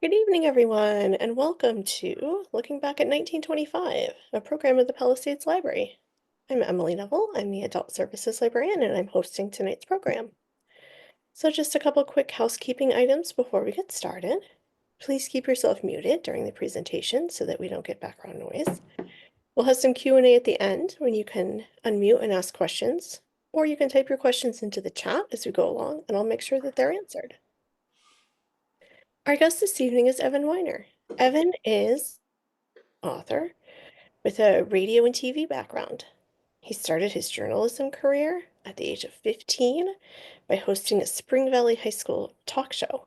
Good evening, everyone, and welcome to Looking Back at 1925, a program of the Palisades Library. I'm Emily Neville. I'm the Adult Services Librarian, and I'm hosting tonight's program. So just a couple quick housekeeping items before we get started. Please keep yourself muted during the presentation so that we don't get background noise. We'll have some Q&A at the end when you can unmute and ask questions, or you can type your questions into the chat as we go along, and I'll make sure that they're answered. Our guest this evening is Evan Weiner. Evan is author with a radio and TV background. He started his journalism career at the age of 15 by hosting a Spring Valley High School talk show.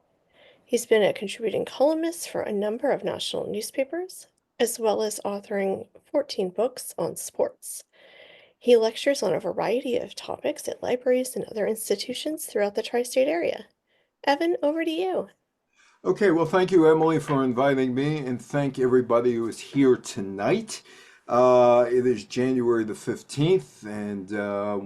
He's been a contributing columnist for a number of national newspapers, as well as authoring 14 books on sports. He lectures on a variety of topics at libraries and other institutions throughout the tri-state area. Evan, over to you. Okay, well, thank you, Emily, for inviting me, and thank everybody who is here tonight. It is January the 15th, and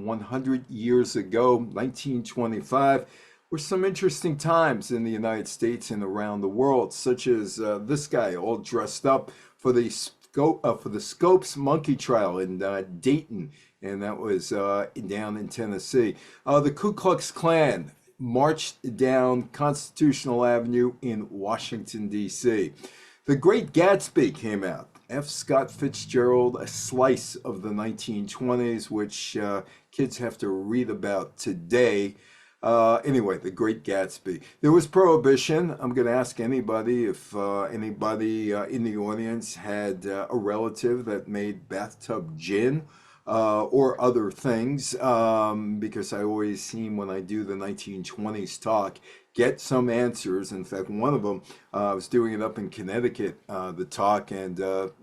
100 years ago, 1925, were some interesting times in the United States and around the world, such as this guy all dressed up for the Scopes monkey trial in Dayton, and that was down in Tennessee. The Ku Klux Klan marched down Constitutional Avenue in Washington, D.C. The Great Gatsby came out. F. Scott Fitzgerald, a slice of the 1920s, which kids have to read about today. Anyway, The Great Gatsby. There was Prohibition. I'm going to ask anybody if anybody in the audience had a relative that made bathtub gin. Or other things, because I always seem when I do the 1920s talk, get some answers. In fact, one of them, I was doing it up in Connecticut, the talk, and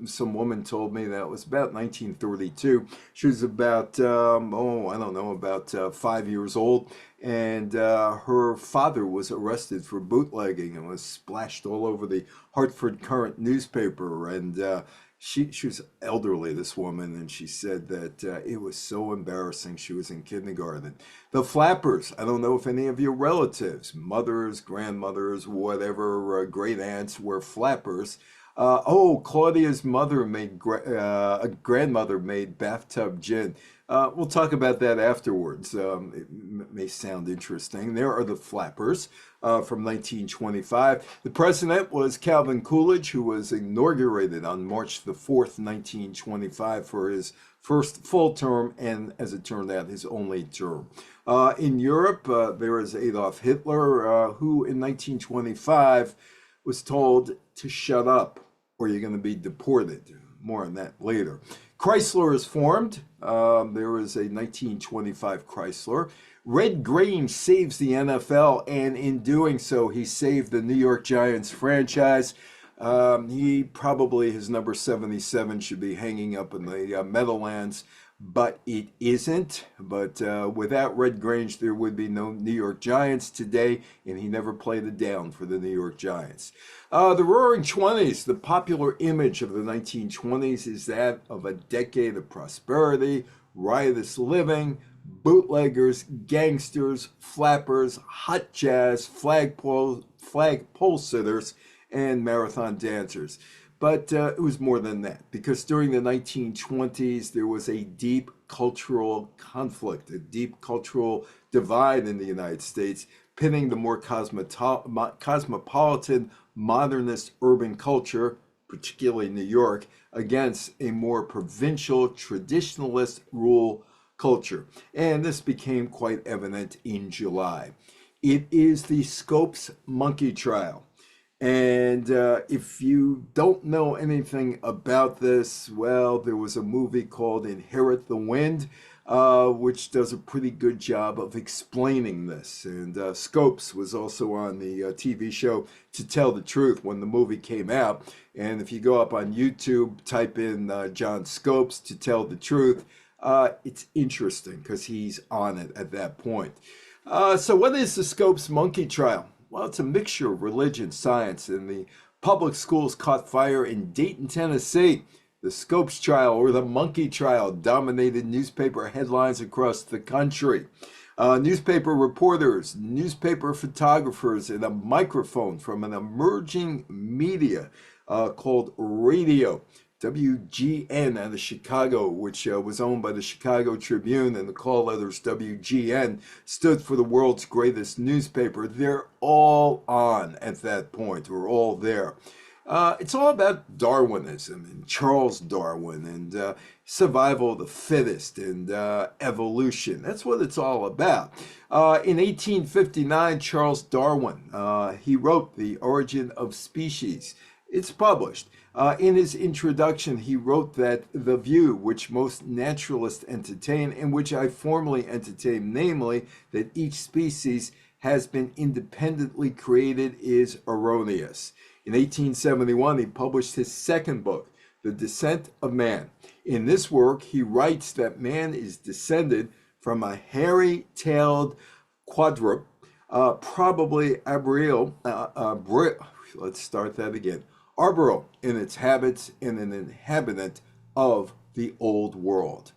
some woman told me that it was about 1932. She was about, I don't know, about 5 years old, and her father was arrested for bootlegging and was splashed all over the Hartford Courant newspaper, and she was elderly, this woman, and she said that it was so embarrassing. She was in kindergarten. The Flappers, I don't know if any of your relatives, mothers, grandmothers, whatever, great aunts were Flappers. Claudia's mother made, a grandmother made bathtub gin. We'll talk about that afterwards. May sound interesting. There are the Flappers from 1925. The president was Calvin Coolidge, who was inaugurated on March the 4th, 1925, for his first full term and, as it turned out, his only term. In Europe, there is Adolf Hitler, who in 1925 was told to shut up or you're going to be deported. More on that later. Chrysler is formed. There is a 1925 Chrysler. Red Grange saves the NFL, and in doing so, he saved the New York Giants franchise. He probably, his number 77 should be hanging up in the Meadowlands, but it isn't. But without Red Grange, there would be no New York Giants today, and he never played a down for the New York Giants. The Roaring Twenties, the popular image of the 1920s is that of a decade of prosperity, riotous living, bootleggers, gangsters, flappers, hot jazz, flagpole sitters, and marathon dancers. But it was more than that, because during the 1920s, there was a deep cultural conflict, a deep cultural divide in the United States, pitting the more cosmopolitan, modernist urban culture, particularly New York, against a more provincial, traditionalist rural culture. And this became quite evident in July. It is the Scopes monkey trial. And if you don't know anything about this, well, there was a movie called Inherit the Wind, which does a pretty good job of explaining this. And Scopes was also on the TV show To Tell the Truth when the movie came out. And if you go up on YouTube, type in John Scopes To Tell the Truth, it's interesting because he's on it at that point. So what is the Scopes monkey trial? Well, it's a mixture of religion, science, and the public schools caught fire in Dayton, Tennessee. The Scopes trial, or the monkey trial, dominated newspaper headlines across the country. Newspaper reporters, newspaper photographers, and a microphone from an emerging media called radio. WGN out of Chicago, which was owned by the Chicago Tribune, and the call letters WGN stood for the world's greatest newspaper. They're all on at that point. We're all there. It's all about Darwinism and Charles Darwin and survival of the fittest and evolution. That's what it's all about. In 1859, Charles Darwin, he wrote The Origin of Species. It's published. In his introduction, he wrote that the view which most naturalists entertain, and which I formerly entertain, namely that each species has been independently created, is erroneous. In 1871, he published his second book, The Descent of Man. In this work, he writes that man is descended from a hairy-tailed quadruped, probably arboreal, let's start that again, arboreal in its habits and an inhabitant of the old world.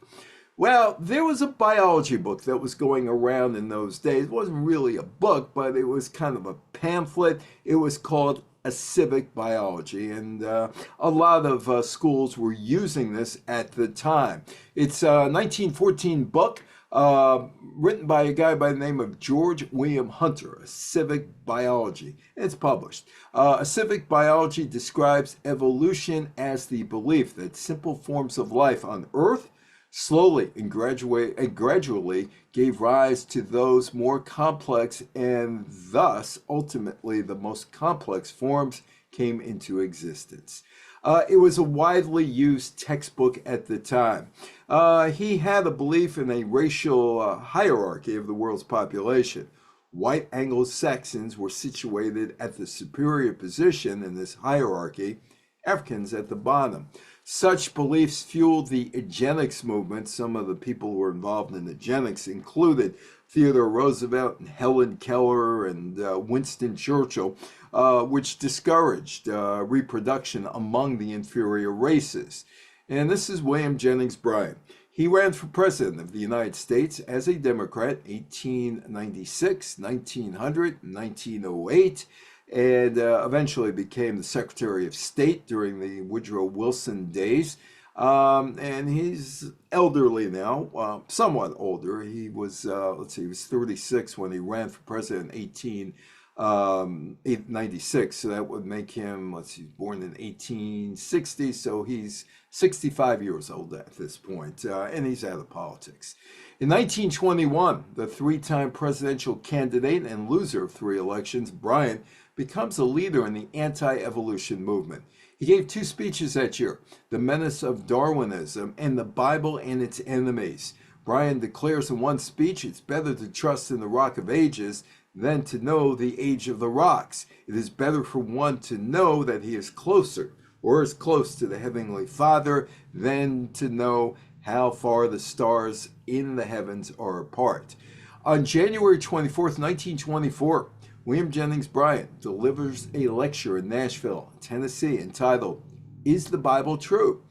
Well, there was a biology book that was going around in those days. It wasn't really a book, but it was kind of a pamphlet. It was called A Civic Biology, and a lot of schools were using this at the time. It's a 1914 book written by a guy by the name of George William Hunter, A Civic Biology. It's published. A Civic Biology describes evolution as the belief that simple forms of life on Earth slowly and gradually gave rise to those more complex, and thus ultimately the most complex forms came into existence. It was a widely used textbook at the time. He had a belief in a racial hierarchy of the world's population. White Anglo-Saxons were situated at the superior position in this hierarchy, Africans at the bottom. Such beliefs fueled the eugenics movement. Some of the people who were involved in eugenics included Theodore Roosevelt and Helen Keller and Winston Churchill, which discouraged reproduction among the inferior races. And this is William Jennings Bryan. He ran for president of the United States as a Democrat 1896, 1900, 1908, and eventually became the Secretary of State during the Woodrow Wilson days. And he's elderly now, somewhat older. He was, he was 36 when he ran for president in 1896. So that would make him, born in 1860. So he's 65 years old at this point, and he's out of politics. In 1921, the three-time presidential candidate and loser of three elections, Bryan, becomes a leader in the anti-evolution movement. He gave two speeches that year, The Menace of Darwinism and The Bible and Its Enemies. Bryan declares in one speech, it's better to trust in the Rock of Ages than to know the age of the rocks. It is better for one to know that he is closer or is close to the Heavenly Father than to know how far the stars in the heavens are apart. On January 24th, 1924, William Jennings Bryan delivers a lecture in Nashville, Tennessee, entitled, Is the Bible True?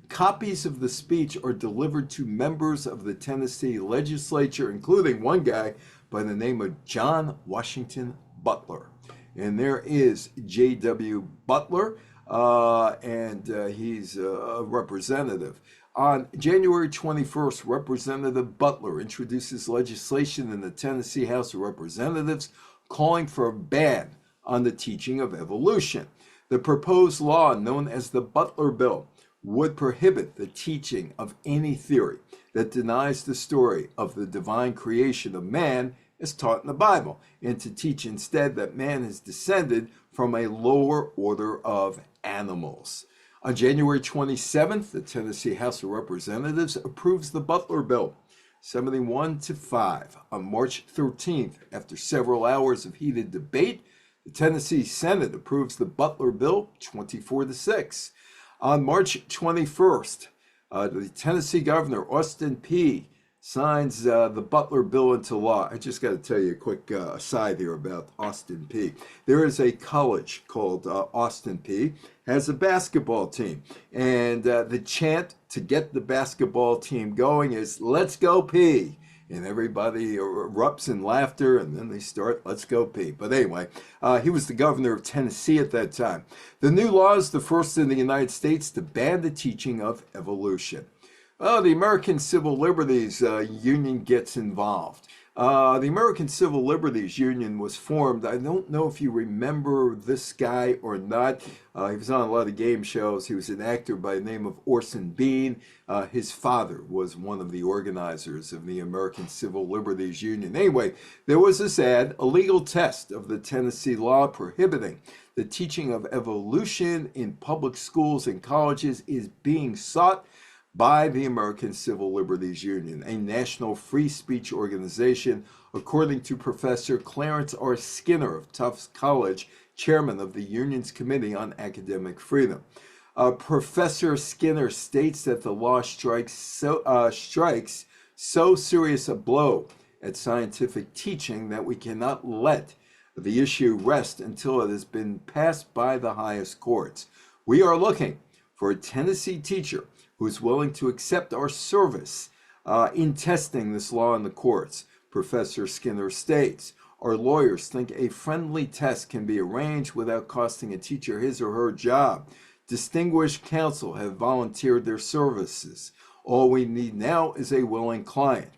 Copies of the speech are delivered to members of the Tennessee legislature, including one guy by the name of John Washington Butler. And there is J.W. Butler, and he's a representative. On January 21st, Representative Butler introduces legislation in the Tennessee House of Representatives calling for a ban on the teaching of evolution. The proposed law, known as the Butler Bill, would prohibit the teaching of any theory that denies the story of the divine creation of man as taught in the Bible, and to teach instead that man is descended from a lower order of animals. On January 27th, the Tennessee House of Representatives approves the Butler Bill, 71-5. On March 13th, after several hours of heated debate, the Tennessee Senate approves the Butler Bill, 24-6. On March 21st, the Tennessee Governor, Austin Peay, signs the Butler Bill into law. I just got to tell you a quick aside here about Austin Peay. There is a college called Austin Peay, has a basketball team. And the chant to get the basketball team going is, let's go Peay. and everybody erupts in laughter, and then they start, let's go Pete. But anyway, he was the governor of Tennessee at that time. The new law is the first in the United States to ban the teaching of evolution. Well, the American Civil Liberties Union gets involved. The American Civil Liberties Union was formed. I don't know if you remember this guy or not. He was on a lot of game shows. He was an actor by the name of Orson Bean. His father was one of the organizers of the American Civil Liberties Union. Anyway, there was this ad, a legal test of the Tennessee law prohibiting the teaching of evolution in public schools and colleges is being sought by the American Civil Liberties Union, a national free speech organization, according to Professor Clarence R. Skinner of Tufts College, chairman of the union's Committee on Academic Freedom. Professor Skinner states that the law strikes so serious a blow at scientific teaching that we cannot let the issue rest until it has been passed by the highest courts. We are looking for a Tennessee teacher who is willing to accept our service in testing this law in the courts, Professor Skinner states. Our lawyers think a friendly test can be arranged without costing a teacher his or her job. Distinguished counsel have volunteered their services. All we need now is a willing client.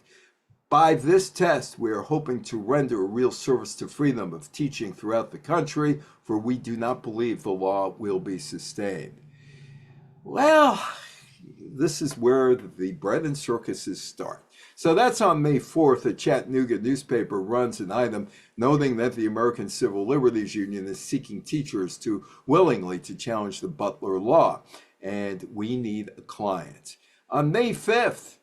By this test, we are hoping to render a real service to freedom of teaching throughout the country, for we do not believe the law will be sustained. Well, this is where the bread and circuses start. So that's on May 4th. The Chattanooga newspaper runs an item noting that the American Civil Liberties Union is seeking teachers to willingly to challenge the Butler law, and we need a client. On May 5th,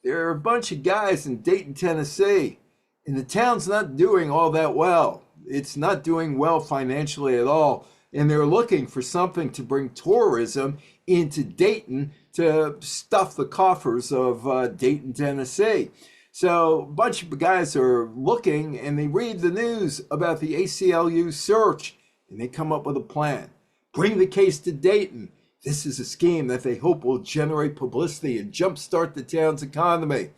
there are a bunch of guys in Dayton, Tennessee, and the town's not doing all that well. It's not doing well financially at all, and they're looking for something to bring tourism into Dayton to stuff the coffers of Dayton, Tennessee. So a bunch of guys are looking and they read the news about the ACLU search and they come up with a plan. Bring the case to Dayton. This is a scheme that they hope will generate publicity and jumpstart the town's economy.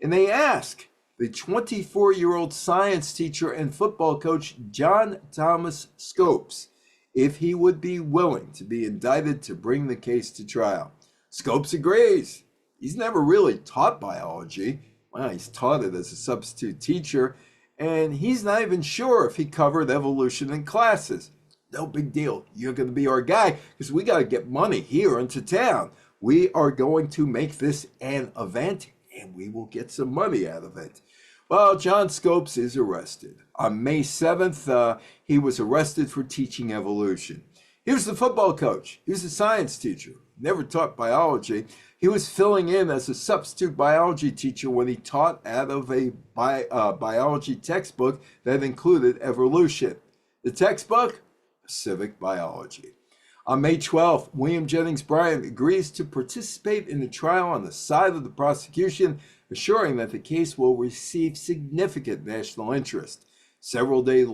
And they ask the 24-year-old science teacher and football coach John Thomas Scopes if he would be willing to be indicted to bring the case to trial. Scopes agrees. He's never really taught biology. Well, he's taught it as a substitute teacher, and he's not even sure if he covered evolution in classes. No big deal. You're going to be our guy because we got to get money here into town. We are going to make this an event, and we will get some money out of it. Well, John Scopes is arrested. On May 7th, he was arrested for teaching evolution. He was the football coach. He was a science teacher. Never taught biology. He was filling in as a substitute biology teacher when he taught out of a biology textbook that included evolution. The textbook? Civic biology. On May 12th, William Jennings Bryan agrees to participate in the trial on the side of the prosecution, assuring that the case will receive significant national interest. Several days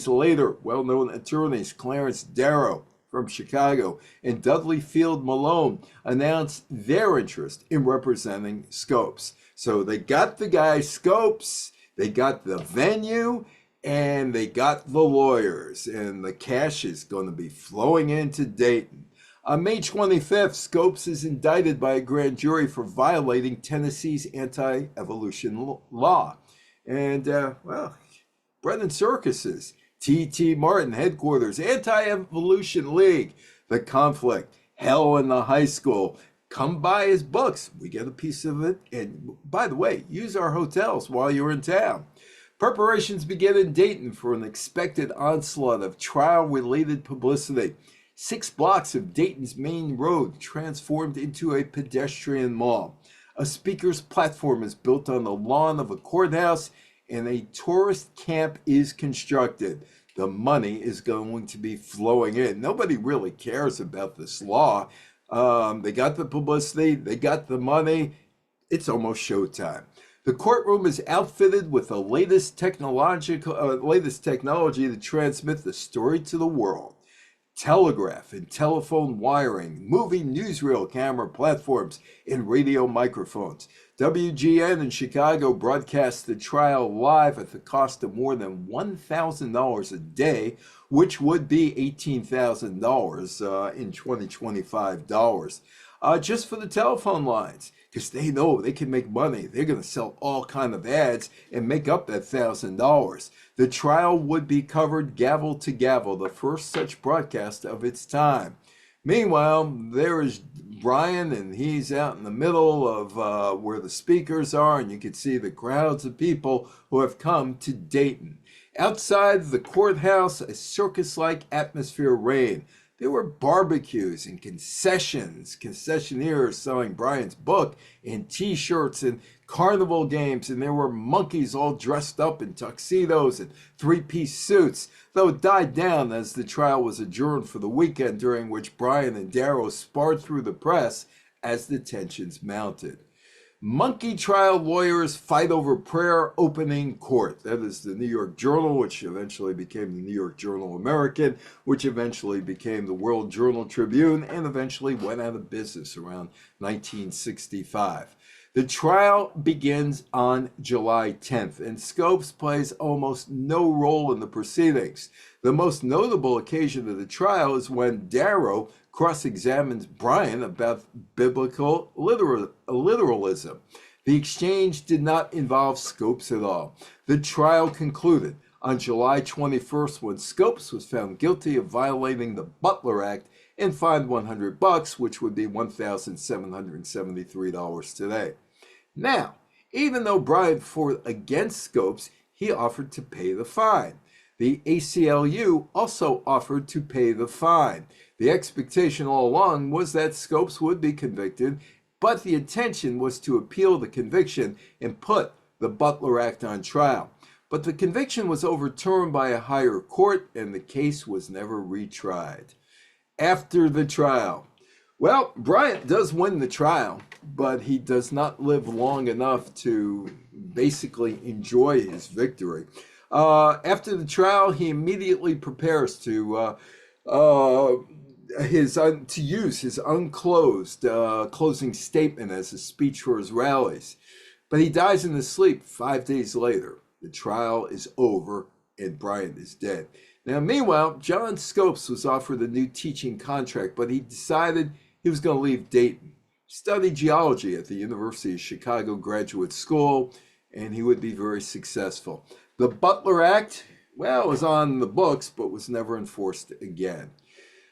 later, well-known attorneys Clarence Darrow from Chicago and Dudley Field Malone announced their interest in representing Scopes. So they got the guy Scopes, they got the venue, and they got the lawyers, and the cash is going to be flowing into Dayton. On May 25th, Scopes is indicted by a grand jury for violating Tennessee's anti-evolution law. And, well, bread and circuses. T.T. Martin headquarters, Anti-Evolution League, The Conflict, Hell in the High School. Come buy his books. We get a piece of it. And by the way, use our hotels while you're in town. Preparations begin in Dayton for an expected onslaught of trial-related publicity. 6 blocks of Dayton's main road transformed into a pedestrian mall. A speaker's platform is built on the lawn of a courthouse, and a tourist camp is constructed. The money is going to be flowing in. Nobody really cares about this law. They got the publicity, they got the money. It's almost showtime. The courtroom is outfitted with the latest technology to transmit the story to the world. Telegraph and telephone wiring, moving newsreel camera platforms, and radio microphones. WGN in Chicago broadcast the trial live at the cost of more than $1,000 a day, which would be $18,000 in 2025 dollars, just for the telephone lines, because they know they can make money. They're going to sell all kind of ads and make up that $1,000. The trial would be covered gavel to gavel, the first such broadcast of its time. Meanwhile, there is Brian, and he's out in the middle of where the speakers are, and you can see the crowds of people who have come to Dayton. Outside the courthouse, a circus-like atmosphere reigned. There were barbecues and concessions, concessionaires selling Brian's book and T-shirts and carnival games, and there were monkeys all dressed up in tuxedos and three-piece suits, though it died down as the trial was adjourned for the weekend, during which Brian and Darrow sparred through the press as the tensions mounted. Monkey trial lawyers fight over prayer opening court. That is the New York Journal, which eventually became the New York Journal American, which eventually became the World Journal Tribune, and eventually went out of business around 1965. The trial begins on July 10th, and Scopes plays almost no role in the proceedings. The most notable occasion of the trial is when Darrow cross-examines Brian about biblical literalism. The exchange did not involve Scopes at all. The trial concluded on July 21st when Scopes was found guilty of violating the Butler Act and fined $100, which would be $1,773 today. Now, even though Brian fought against Scopes, he offered to pay the fine. The ACLU also offered to pay the fine. The expectation all along was that Scopes would be convicted, but the intention was to appeal the conviction and put the Butler Act on trial. But the conviction was overturned by a higher court, and the case was never retried. After the trial, well, Bryant does win the trial, but he does not live long enough to basically enjoy his victory. After the trial, he immediately prepares to use his unclosed closing statement as a speech for his rallies. But he dies in his sleep 5 days later. The trial is over and Bryant is dead. Now, meanwhile, John Scopes was offered a new teaching contract, but he decided he was going to leave Dayton, study geology at the University of Chicago Graduate School, and he would be very successful. The Butler Act, well, was on the books, but was never enforced again.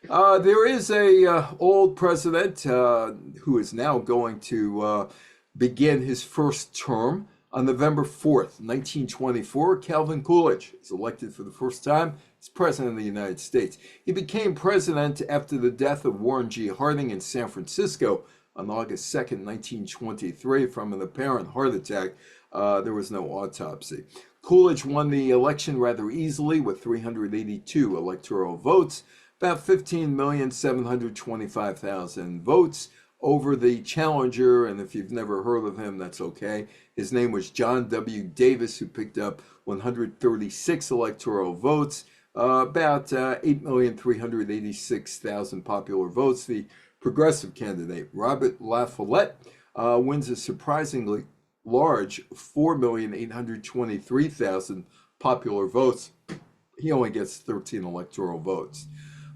There is a old president who is now going to begin his first term. On November 4th, 1924, Calvin Coolidge is elected for the first time as President of the United States. He became president after the death of Warren G. Harding in San Francisco on August 2nd, 1923, from an apparent heart attack. There was no autopsy. Coolidge won the election rather easily with 382 electoral votes, about 15,725,000 votes over the challenger, and if you've never heard of him, that's okay. His name was John W. Davis, who picked up 136 electoral votes, about 8,386,000 popular votes. The progressive candidate, Robert La Follette, wins a surprisingly large 4,823,000 popular votes. He only gets 13 electoral votes.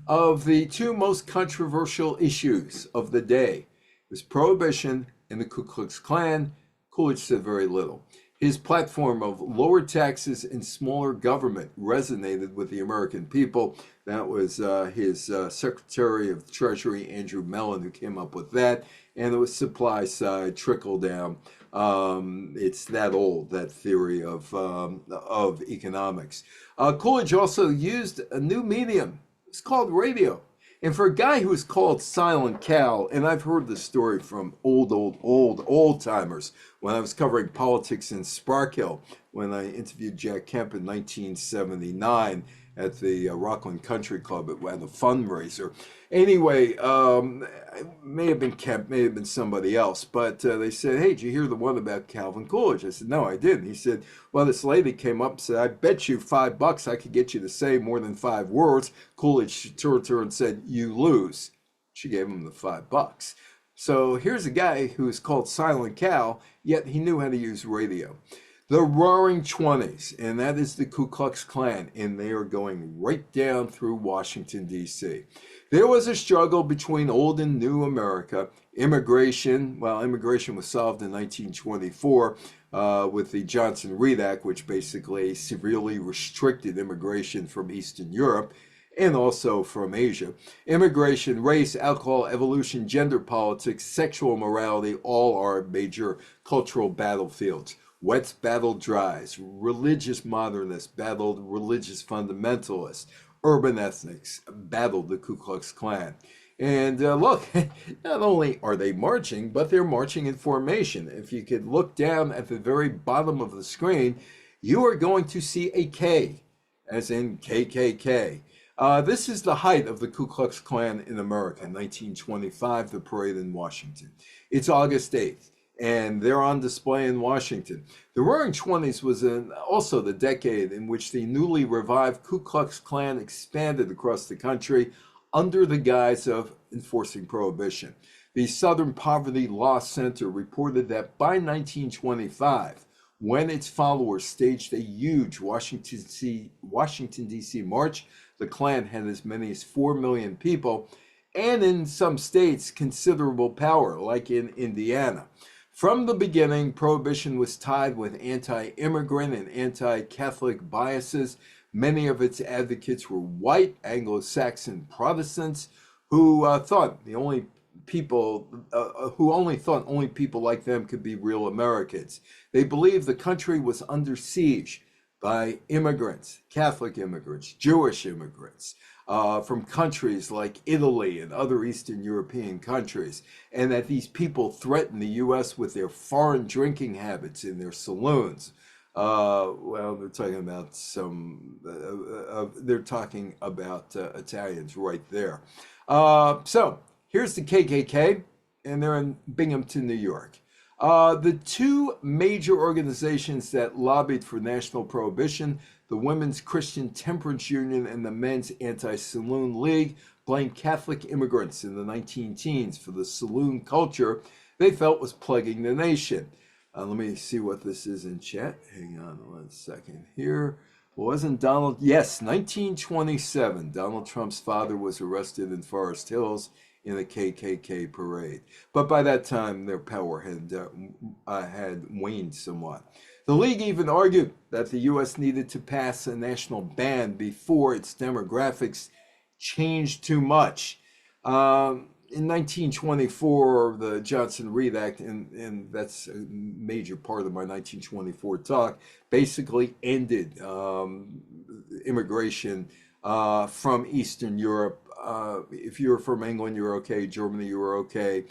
Of the two most controversial issues of the day, was Prohibition and the Ku Klux Klan, Coolidge said very little. His platform of lower taxes and smaller government resonated with the American people. That was his Secretary of Treasury, Andrew Mellon, who came up with that. And it was supply side, trickle down. It's that old, that theory of economics. Coolidge also used a new medium. It's called radio. And for a guy who was called Silent Cal, and I've heard this story from old timers when I was covering politics in Sparkill, when I interviewed Jack Kemp in 1979 at the Rockland Country Club at a fundraiser. Anyway, it may have been Kemp, may have been somebody else, but they said, "Hey, did you hear the one about Calvin Coolidge?" I said, "No, I didn't." He said, "Well, this lady came up and said, I bet you $5 I could get you to say more than 5 words." Coolidge turned to her and said, "You lose." She gave him the $5. So here's a guy who is called Silent Cal, yet he knew how to use radio. The Roaring Twenties, and that is the Ku Klux Klan, and they are going right down through Washington, D.C. There was a struggle between old and new America. Immigration was solved in 1924 with the Johnson-Reed Act, which basically severely restricted immigration from Eastern Europe and also from Asia. Immigration, race, alcohol, evolution, gender politics, sexual morality, all are major cultural battlefields. Wets battled dries, religious modernists battled religious fundamentalists, urban ethnics battled the Ku Klux Klan. And look, not only are they marching, but they're marching in formation. If you could look down at the very bottom of the screen, you are going to see a K, as in KKK. This is the height of the Ku Klux Klan in America, 1925, the parade in Washington. It's August 8th, and they're on display in Washington. The Roaring Twenties was also the decade in which the newly revived Ku Klux Klan expanded across the country under the guise of enforcing prohibition. The Southern Poverty Law Center reported that by 1925, when its followers staged a huge Washington, D.C. march, the Klan had as many as 4 million people, and in some states, considerable power, like in Indiana. From the beginning, Prohibition was tied with anti-immigrant and anti-Catholic biases. Many of its advocates were white Anglo-Saxon Protestants who thought the only people who only thought only people like them could be real Americans. They believed the country was under siege by immigrants, Catholic immigrants, Jewish immigrants from countries like Italy and other Eastern European countries, and that these people threatened the U.S. with their foreign drinking habits in their saloons. They're talking about Italians right there. So here's the KKK, and they're in Binghamton, New York. The two major organizations that lobbied for national prohibition, the Women's Christian Temperance Union and the Men's Anti-Saloon League, blamed Catholic immigrants in the 19 teens for the saloon culture they felt was plaguing the nation. Let me see what this is in chat. Hang on 1 second here. Wasn't Donald? Yes, 1927. Donald Trump's father was arrested in Forest Hills in a KKK parade. But by that time, their power had waned somewhat. The League even argued that the U.S. needed to pass a national ban before its demographics changed too much. In 1924, the Johnson-Reed Act, and that's a major part of my 1924 talk, basically ended immigration from Eastern Europe. If you were from England, you were okay. Germany, you were okay.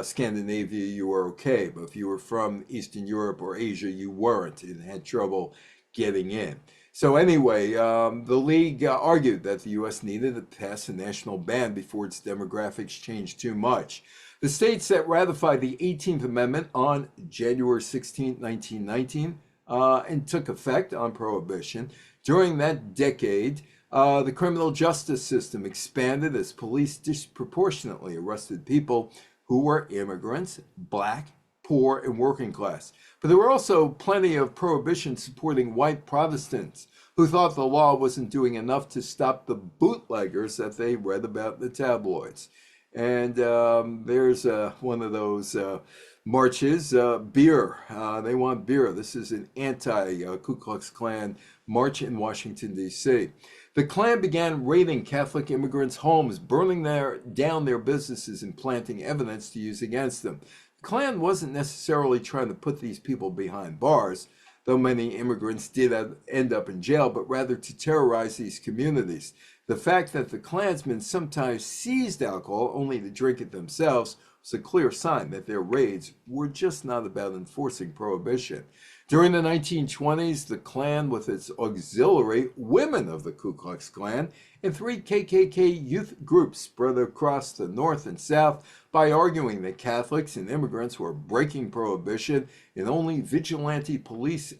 Scandinavia, you were okay. But if you were from Eastern Europe or Asia, you weren't and had trouble getting in. So anyway, the League argued that the U.S. needed to pass a national ban before its demographics changed too much. The states that ratified the 18th Amendment on January 16, 1919, and took effect on Prohibition. During that decade, the criminal justice system expanded as police disproportionately arrested people who were immigrants, black, poor, and working class. But there were also plenty of prohibition supporting white Protestants who thought the law wasn't doing enough to stop the bootleggers that they read about in the tabloids. And there's one of those marches, beer. They want beer. This is an anti-Ku Klux Klan march in Washington, D.C. The Klan began raiding Catholic immigrants' homes, burning down their businesses and planting evidence to use against them. The Klan wasn't necessarily trying to put these people behind bars, though many immigrants did end up in jail, but rather to terrorize these communities. The fact that the Klansmen sometimes seized alcohol only to drink it themselves was a clear sign that their raids were just not about enforcing prohibition. During the 1920s, the Klan, with its auxiliary Women of the Ku Klux Klan, and 3 KKK youth groups spread across the North and South by arguing that Catholics and immigrants were breaking prohibition, and only a vigilante police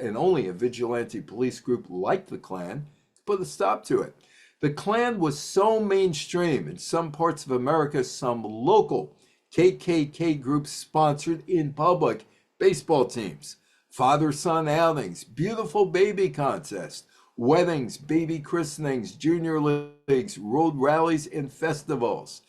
group like the Klan put a stop to it. The Klan was so mainstream in some parts of America, some local KKK groups sponsored in public baseball teams, father-son outings, beautiful baby contests, weddings, baby christenings, junior leagues, road rallies, and festivals.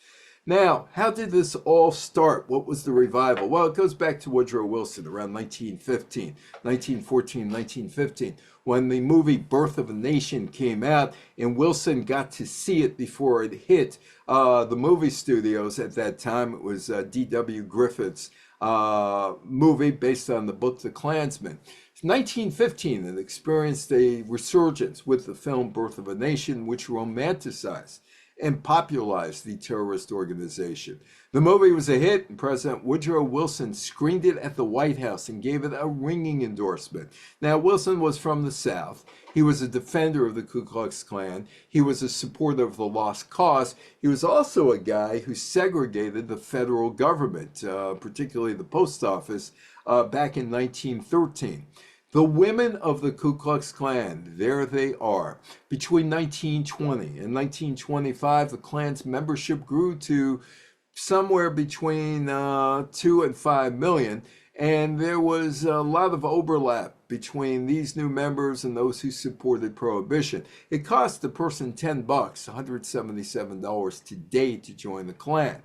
Now, how did this all start? What was the revival? Well, it goes back to Woodrow Wilson around 1915, 1914, 1915, when the movie Birth of a Nation came out, and Wilson got to see it before it hit the movie studios at that time. It was D.W. Griffith's movie based on the book The Klansman. 1915, it experienced a resurgence with the film Birth of a Nation, which romanticized and popularized the terrorist organization. The movie was a hit, and President Woodrow Wilson screened it at the White House and gave it a ringing endorsement. Now, Wilson was from the South. He was a defender of the Ku Klux Klan. He was a supporter of the Lost Cause. He was also a guy who segregated the federal government, particularly the post office, back in 1913. The women of the Ku Klux Klan, there they are. Between 1920 and 1925, the Klan's membership grew to somewhere between 2 and 5 million, and there was a lot of overlap between these new members and those who supported Prohibition. It cost a person $10, $177 today to join the Klan.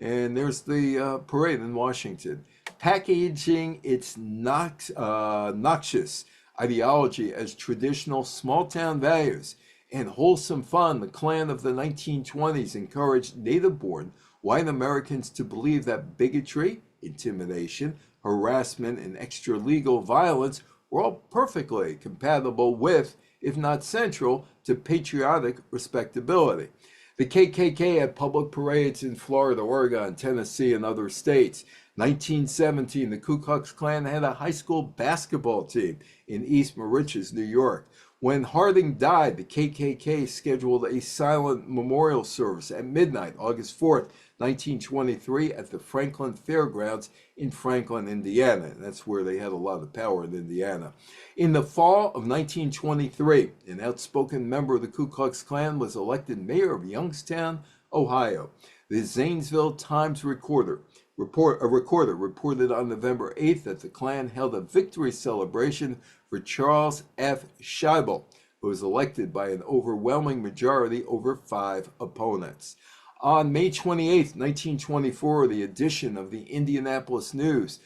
And there's the parade in Washington, packaging its noxious ideology as traditional small-town values and wholesome fun. The Klan of the 1920s encouraged native-born white Americans to believe that bigotry, intimidation, harassment, and extra-legal violence were all perfectly compatible with, if not central, to patriotic respectability. The KKK had public parades in Florida, Oregon, Tennessee, and other states. 1917, the Ku Klux Klan had a high school basketball team in East Moriches, New York. When Harding died, the KKK scheduled a silent memorial service at midnight, August 4th, 1923, at the Franklin Fairgrounds in Franklin, Indiana. And that's where they had a lot of power in Indiana. In the fall of 1923, an outspoken member of the Ku Klux Klan was elected mayor of Youngstown, Ohio. The Zanesville Times reporter reported on November 8th that the Klan held a victory celebration for Charles F. Scheibel, who was elected by an overwhelming majority over 5 opponents. On May 28, 1924, the edition of the Indianapolis News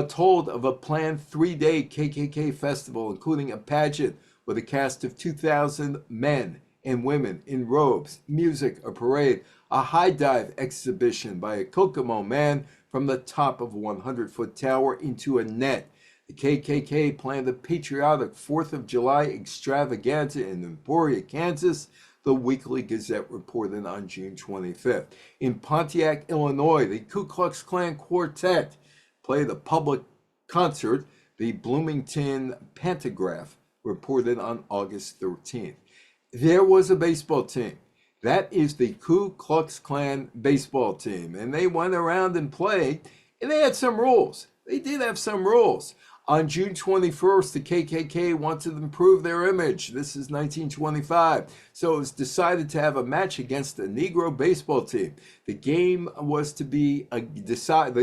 told of a planned 3-day KKK festival, including a pageant with a cast of 2,000 men and women in robes, music, a parade, a high dive exhibition by a Kokomo man from the top of a 100-foot tower into a net. The KKK planned a patriotic 4th of July extravaganza in Emporia, Kansas, the Weekly Gazette reported on June 25th. In Pontiac, Illinois, the Ku Klux Klan Quartet played a public concert, the Bloomington Pantograph reported on August 13th. There was a baseball team. That is the Ku Klux Klan baseball team. And they went around and played, and they had some rules. They did have some rules. On June 21st, the KKK wanted to improve their image. This is 1925. So it was decided to have a match against a Negro baseball team. The game was decided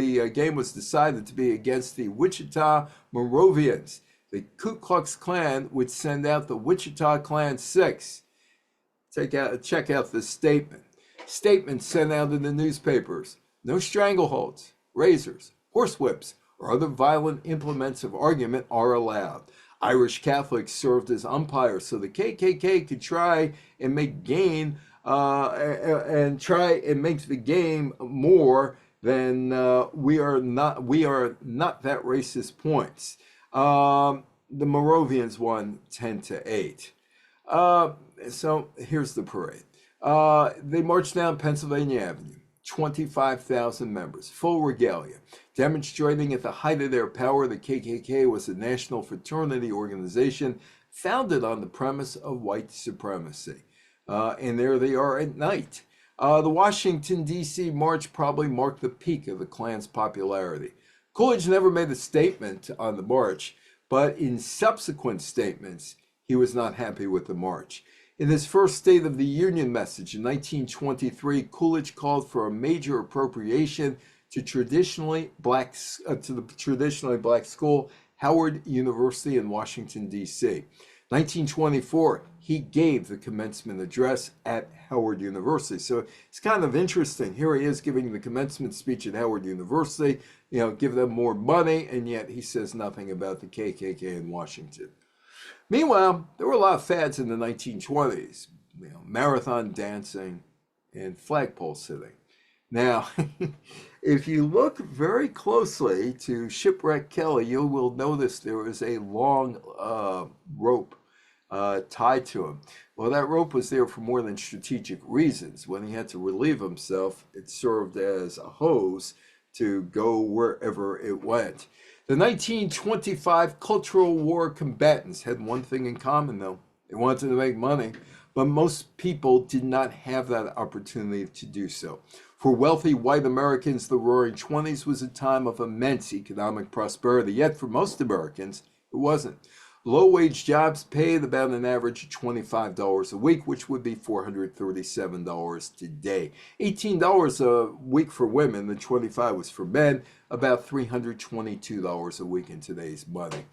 to be against the Wichita Moravians. The Ku Klux Klan would send out the Wichita Klan Six. Check out this statement. Statement sent out in the newspapers. No strangleholds, razors, horsewhips, or other violent implements of argument are allowed. Irish Catholics served as umpires so the KKK could try and make the game more than we are not that racist points. The Moravians won 10-8. So here's the parade. They marched down Pennsylvania Avenue. 25,000 members, full regalia. Demonstrating at the height of their power, the KKK was a national fraternity organization founded on the premise of white supremacy. And there they are at night. The Washington, D.C. march probably marked the peak of the Klan's popularity. Coolidge never made a statement on the march, but in subsequent statements, he was not happy with the march. In his first State of the Union message in 1923, Coolidge called for a major appropriation to the traditionally black school, Howard University in Washington, D.C. 1924, he gave the commencement address at Howard University. So it's kind of interesting. Here he is giving the commencement speech at Howard University, give them more money, and yet he says nothing about the KKK in Washington. Meanwhile, there were a lot of fads in the 1920s, marathon dancing and flagpole sitting. Now, if you look very closely to Shipwreck Kelly, you will notice there is a long rope tied to him. Well, that rope was there for more than strategic reasons. When he had to relieve himself, it served as a hose to go wherever it went. The 1925 Cultural War combatants had one thing in common, though. They wanted to make money, but most people did not have that opportunity to do so. For wealthy white Americans, the Roaring Twenties was a time of immense economic prosperity, yet for most Americans, it wasn't. Low-wage jobs paid about an average of $25 a week, which would be $437 today. $18 a week for women, the $25 was for men, about $322 a week in today's money.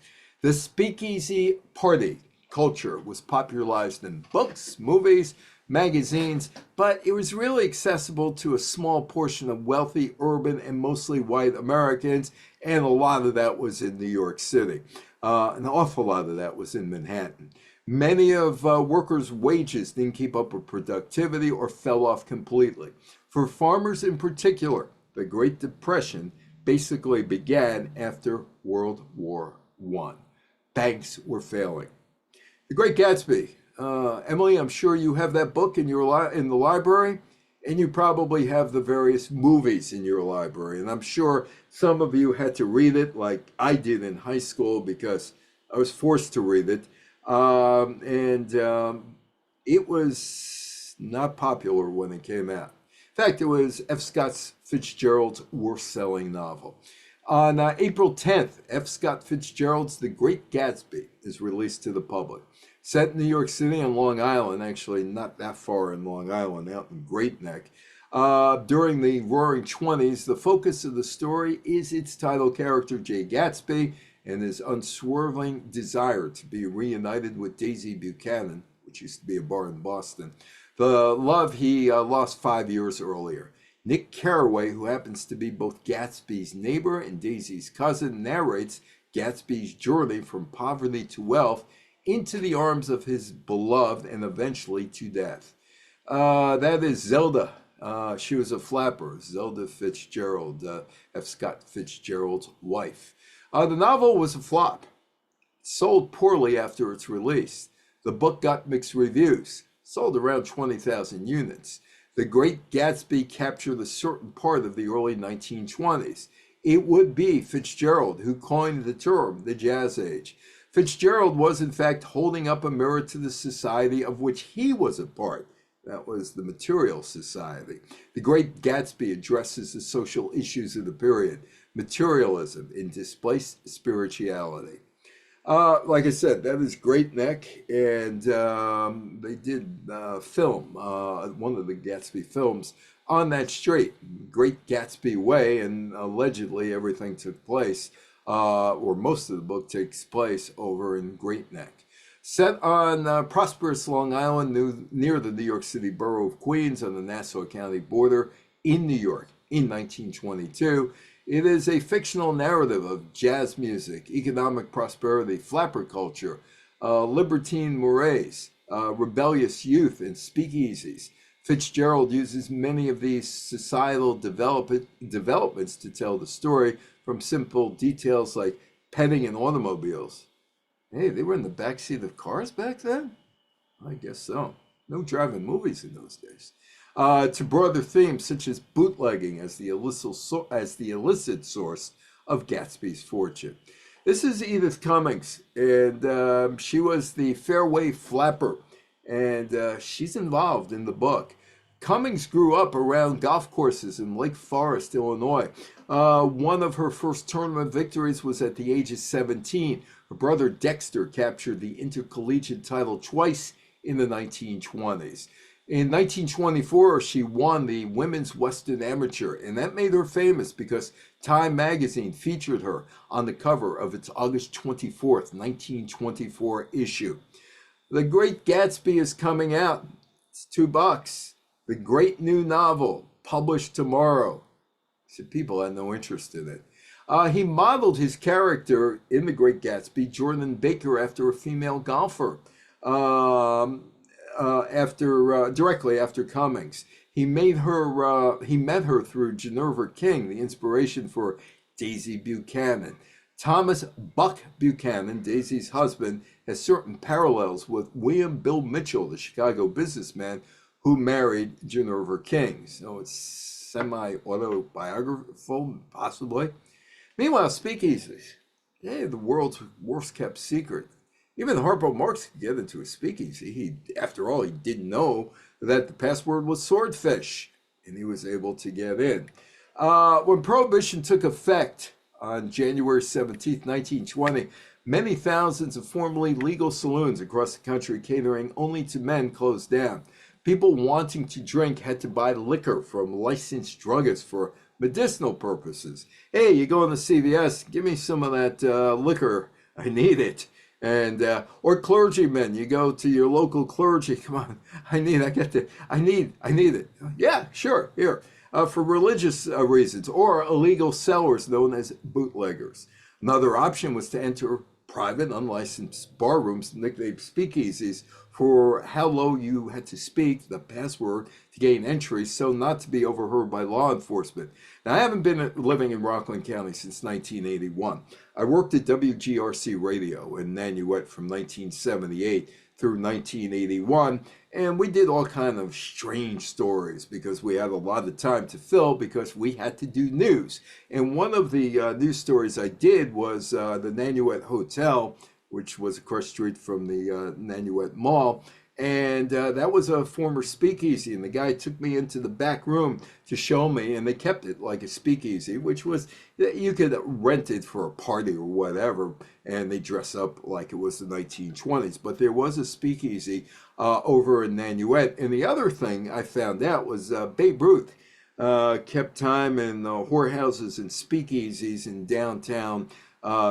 The speakeasy party culture was popularized in books, movies, magazines, but it was really accessible to a small portion of wealthy, urban, and mostly white Americans, and a lot of that was in New York City. An awful lot of that was in Manhattan. Many of workers' wages didn't keep up with productivity or fell off completely. For farmers in particular, the Great Depression basically began after World War I. Banks were failing. The Great Gatsby. Emily, I'm sure you have that book in the library, and you probably have the various movies in your library. And I'm sure some of you had to read it like I did in high school because I was forced to read it. It was not popular when it came out. In fact, it was F. Scott Fitzgerald's worst-selling novel. On April 10th, F. Scott Fitzgerald's The Great Gatsby is released to the public. Set in New York City and Long Island, actually not that far in Long Island, out in Great Neck. During the Roaring Twenties, the focus of the story is its title character, Jay Gatsby, and his unswerving desire to be reunited with Daisy Buchanan, which used to be a bar in Boston, the love he lost 5 years earlier. Nick Carraway, who happens to be both Gatsby's neighbor and Daisy's cousin, narrates Gatsby's journey from poverty to wealth into the arms of his beloved and eventually to death. That is Zelda. She was a flapper, Zelda Fitzgerald, F. Scott Fitzgerald's wife. The novel was a flop. It sold poorly after its release. The book got mixed reviews, sold around 20,000 units. The Great Gatsby captured a certain part of the early 1920s. It would be Fitzgerald who coined the term the Jazz Age. Fitzgerald was, in fact, holding up a mirror to the society of which he was a part. That was the material society. The Great Gatsby addresses the social issues of the period, materialism and displaced spirituality. Like I said, that is Great Neck, and they did film, one of the Gatsby films, on that street, Great Gatsby Way, and allegedly everything took place, or most of the book takes place over in Great Neck. Set on prosperous Long Island near the New York City borough of Queens on the Nassau County border in New York in 1922, it is a fictional narrative of jazz music, economic prosperity, flapper culture, libertine mores, rebellious youth, and speakeasies. Fitzgerald uses many of these societal developments to tell the story, from simple details like petting in automobiles. Hey, they were in the backseat of cars back then? I guess so. No driving movies in those days. To broader themes such as bootlegging as the illicit source of Gatsby's fortune. This is Edith Cummings, and she was the fairway flapper, and she's involved in the book. Cummings grew up around golf courses in Lake Forest, Illinois. One of her first tournament victories was at the age of 17. Her brother Dexter captured the intercollegiate title twice in the 1920s. In 1924, she won the Women's Western Amateur, and that made her famous because Time magazine featured her on the cover of its August 24th, 1924 issue. The Great Gatsby is coming out. It's $2. The great new novel, published tomorrow. So people had no interest in it. He modeled his character in The Great Gatsby, Jordan Baker, after a female golfer. Directly after Cummings, he met her through Ginevra King, the inspiration for Daisy Buchanan. Thomas Buck Buchanan, Daisy's husband, has certain parallels with William Bill Mitchell, the Chicago businessman who married Ginevra King. So it's semi-autobiographical, possibly. Meanwhile, speakeasies, the world's worst kept secret. Even Harpo Marx could get into a speakeasy. After all, he didn't know that the password was swordfish, and he was able to get in. When Prohibition took effect on January 17th, 1920, many thousands of formerly legal saloons across the country catering only to men closed down. People wanting to drink had to buy liquor from licensed druggists for medicinal purposes. Hey, you go into CVS, give me some of that liquor. I need it. And or clergymen, you go to your local clergy. Come on, I need it. Yeah, sure, here. For religious reasons, or illegal sellers known as bootleggers. Another option was to enter private, unlicensed bar rooms, nicknamed speakeasies, for how low you had to speak, the password, to gain entry, so not to be overheard by law enforcement. Now, I haven't been living in Rockland County since 1981. I worked at WGRC Radio in Nanuet from 1978 through 1981, and we did all kind of strange stories because we had a lot of time to fill because we had to do news. And one of the news stories I did was the Nanuet Hotel, which was across the street from the Nanuet Mall. And that was a former speakeasy, and the guy took me into the back room to show me, and they kept it like a speakeasy, which was, you could rent it for a party or whatever, and they dress up like it was the 1920s. But there was a speakeasy over in Nanuet. And the other thing I found out was Babe Ruth kept time in whorehouses and speakeasies in downtown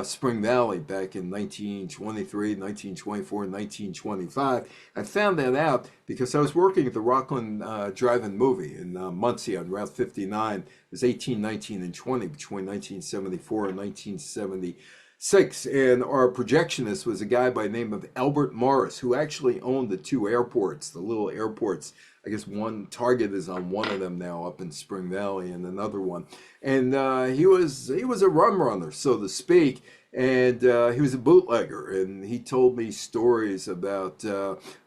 Spring Valley back in 1923, 1924, 1925. I found that out because I was working at the Rockland Drive-In Movie in Muncie on Route 59. It was 18, 19, and 20 between 1974 and 1976. And our projectionist was a guy by the name of Albert Morris, who actually owned the two airports, the little airports. I guess one Target is on one of them now up in Spring Valley, and another one. And he was a rum runner, so to speak, and he was a bootlegger. And he told me stories about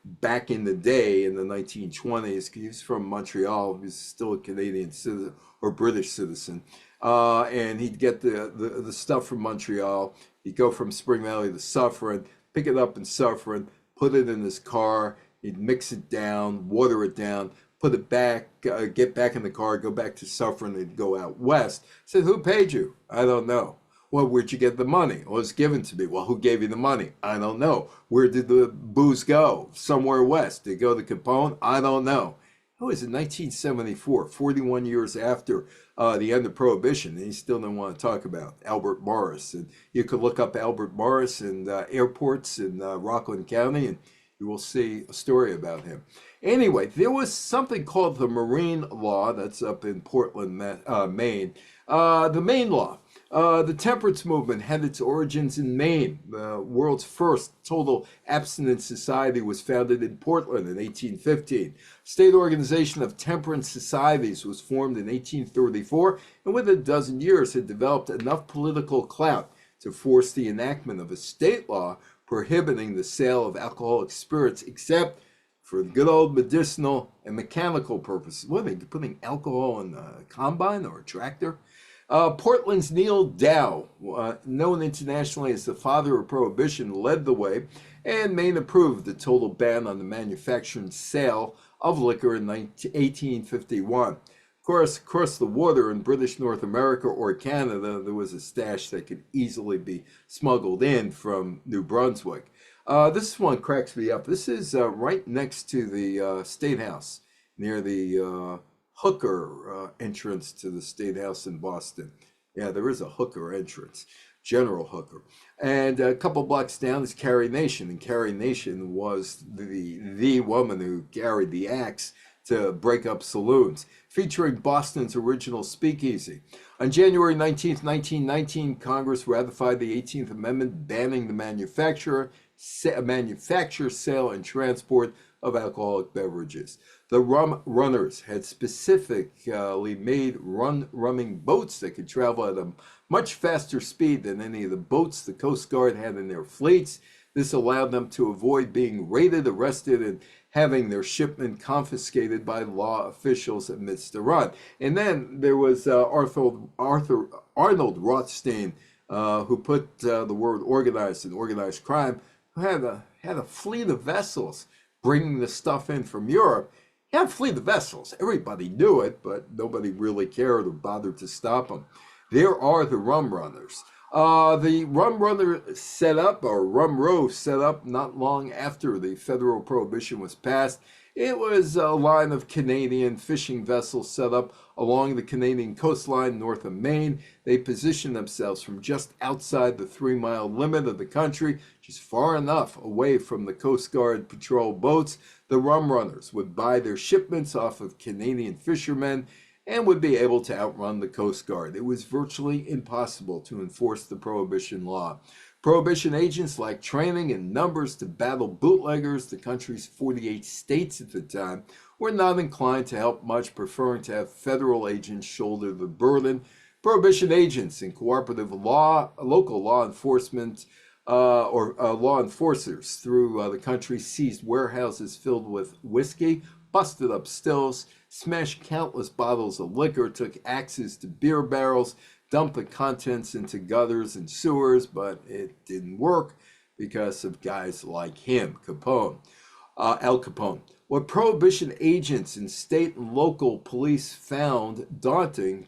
back in the day in the 1920s. He was from Montreal. He was still a Canadian citizen or British citizen, and he'd get the stuff from Montreal. He'd go from Spring Valley to Suffern, pick it up in Suffern, put it in his car. He'd mix it down, water it down, put it back, get back in the car, go back to Suffern, and go out west. I said, who paid you? I don't know. Well, where'd you get the money? Well, it was given to me. Well, who gave you the money? I don't know. Where did the booze go? Somewhere west. Did it go to Capone? I don't know. It was in 1974, 41 years after the end of Prohibition, and he still didn't want to talk about Albert Morris. And you could look up Albert Morris and airports in Rockland County, and you will see a story about him. Anyway, there was something called the Marine Law that's up in Portland, Maine. The Maine Law. The temperance movement had its origins in Maine. The world's first total abstinence society was founded in Portland in 1815. State organization of temperance societies was formed in 1834, and within a dozen years had developed enough political clout to force the enactment of a state law prohibiting the sale of alcoholic spirits except for good old medicinal and mechanical purposes. What are they putting alcohol in a combine or a tractor? Portland's Neil Dow, known internationally as the father of Prohibition, led the way, and Maine approved the total ban on the manufacture and sale of liquor in 1851. Of course, across the water in British North America or Canada, there was a stash that could easily be smuggled in from New Brunswick. This one cracks me up. This is right next to the State House, near the Hooker entrance to the State House in Boston. Yeah, there is a Hooker entrance, General Hooker. And a couple blocks down is Carrie Nation, and Carrie Nation was the woman who carried the axe to break up saloons, featuring Boston's original speakeasy. On January 19th, 1919, Congress ratified the 18th Amendment banning the manufacture, sale, and transport of alcoholic beverages. The rum runners had specifically made rumming boats that could travel at a much faster speed than any of the boats the Coast Guard had in their fleets. This allowed them to avoid being raided, arrested, and having their shipment confiscated by law officials amidst the run. And then there was Arnold Rothstein, who put the word organized in organized crime, who had a fleet of vessels bringing the stuff in from Europe. He had a fleet of vessels. Everybody knew it, but nobody really cared or bothered to stop them. There are the rum runners. The rum runner set up, or rum row set up, not long after the federal prohibition was passed. It was a line of Canadian fishing vessels set up along the Canadian coastline north of Maine. They positioned themselves from just outside the 3-mile limit of the country, just far enough away from the Coast Guard patrol boats. The rum runners would buy their shipments off of Canadian fishermen and would be able to outrun the Coast Guard. It was virtually impossible to enforce the Prohibition law. Prohibition agents lacked training and numbers to battle bootleggers. The country's 48 states at the time were not inclined to help much, preferring to have federal agents shoulder the burden. Prohibition agents and cooperative local law enforcement or law enforcers through the country seized warehouses filled with whiskey, busted up stills, smashed countless bottles of liquor, took axes to beer barrels, dumped the contents into gutters and sewers, but it didn't work because of guys like him, Al Capone. What Prohibition agents and state and local police found daunting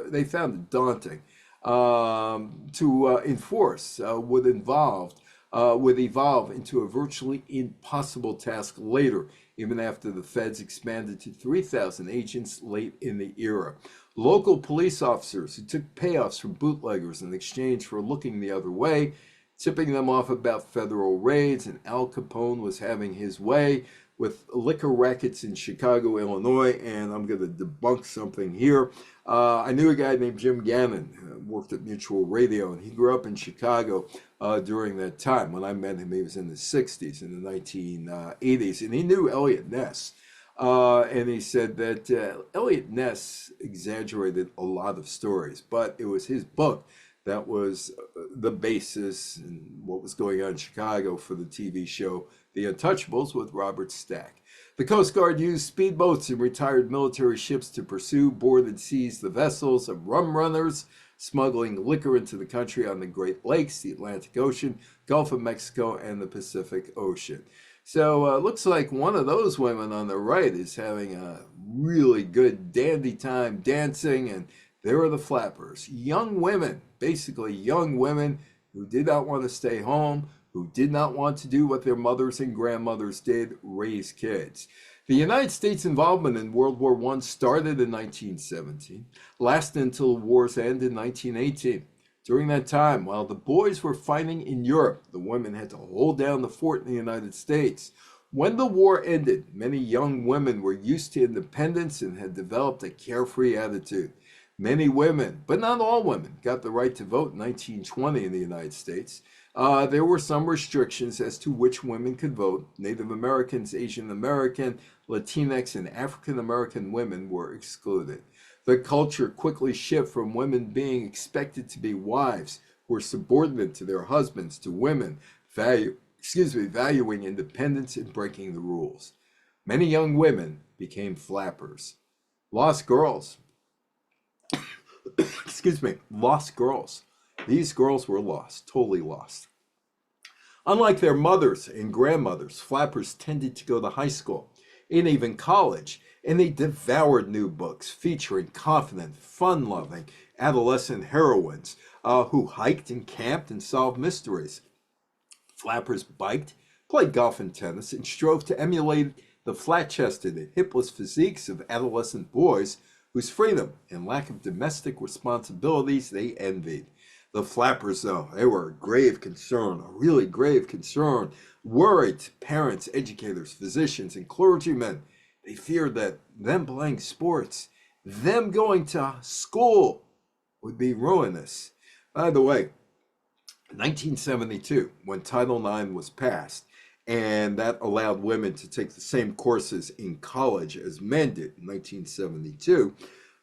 they found it daunting to enforce would evolve into a virtually impossible task later, even after the feds expanded to 3,000 agents late in the era. Local police officers who took payoffs from bootleggers in exchange for looking the other way, tipping them off about federal raids, and Al Capone was having his way with liquor rackets in Chicago, Illinois. And I'm going to debunk something here. I knew a guy named Jim Gannon, worked at Mutual Radio, and he grew up in Chicago during that time. When I met him, he was in the 60s, in the 1980s, and he knew Elliot Ness. And he said that Elliot Ness exaggerated a lot of stories, but it was his book that was the basis and what was going on in Chicago for the TV show The Untouchables with Robert Stack. The Coast Guard used speedboats and retired military ships to pursue, board, and seize the vessels of rum runners, smuggling liquor into the country on the Great Lakes, the Atlantic Ocean, Gulf of Mexico, and the Pacific Ocean. So it looks like one of those women on the right is having a really good dandy time dancing, and there are the flappers. Young women, basically young women who did not want to stay home, who did not want to do what their mothers and grandmothers did, raise kids. The United States' involvement in World War I started in 1917, lasted until the war's end in 1918. During that time, while the boys were fighting in Europe, the women had to hold down the fort in the United States. When the war ended, many young women were used to independence and had developed a carefree attitude. Many women, but not all women, got the right to vote in 1920 in the United States. There were some restrictions as to which women could vote. Native Americans, Asian American, Latinx, and African American women were excluded. The culture quickly shifted from women being expected to be wives who were subordinate to their husbands to women valuing independence and breaking the rules. Many young women became flappers. Lost girls. Lost girls. These girls were lost, totally lost. Unlike their mothers and grandmothers, flappers tended to go to high school and even college, and they devoured new books featuring confident, fun-loving adolescent heroines who hiked and camped and solved mysteries. Flappers biked, played golf and tennis, and strove to emulate the flat-chested and hipless physiques of adolescent boys whose freedom and lack of domestic responsibilities they envied. The Flappers, though, they were a grave concern, a really grave concern, worried parents, educators, physicians, and clergymen. They feared that them playing sports, them going to school, would be ruinous. By the way, 1972, when Title IX was passed, and that allowed women to take the same courses in college as men did in 1972,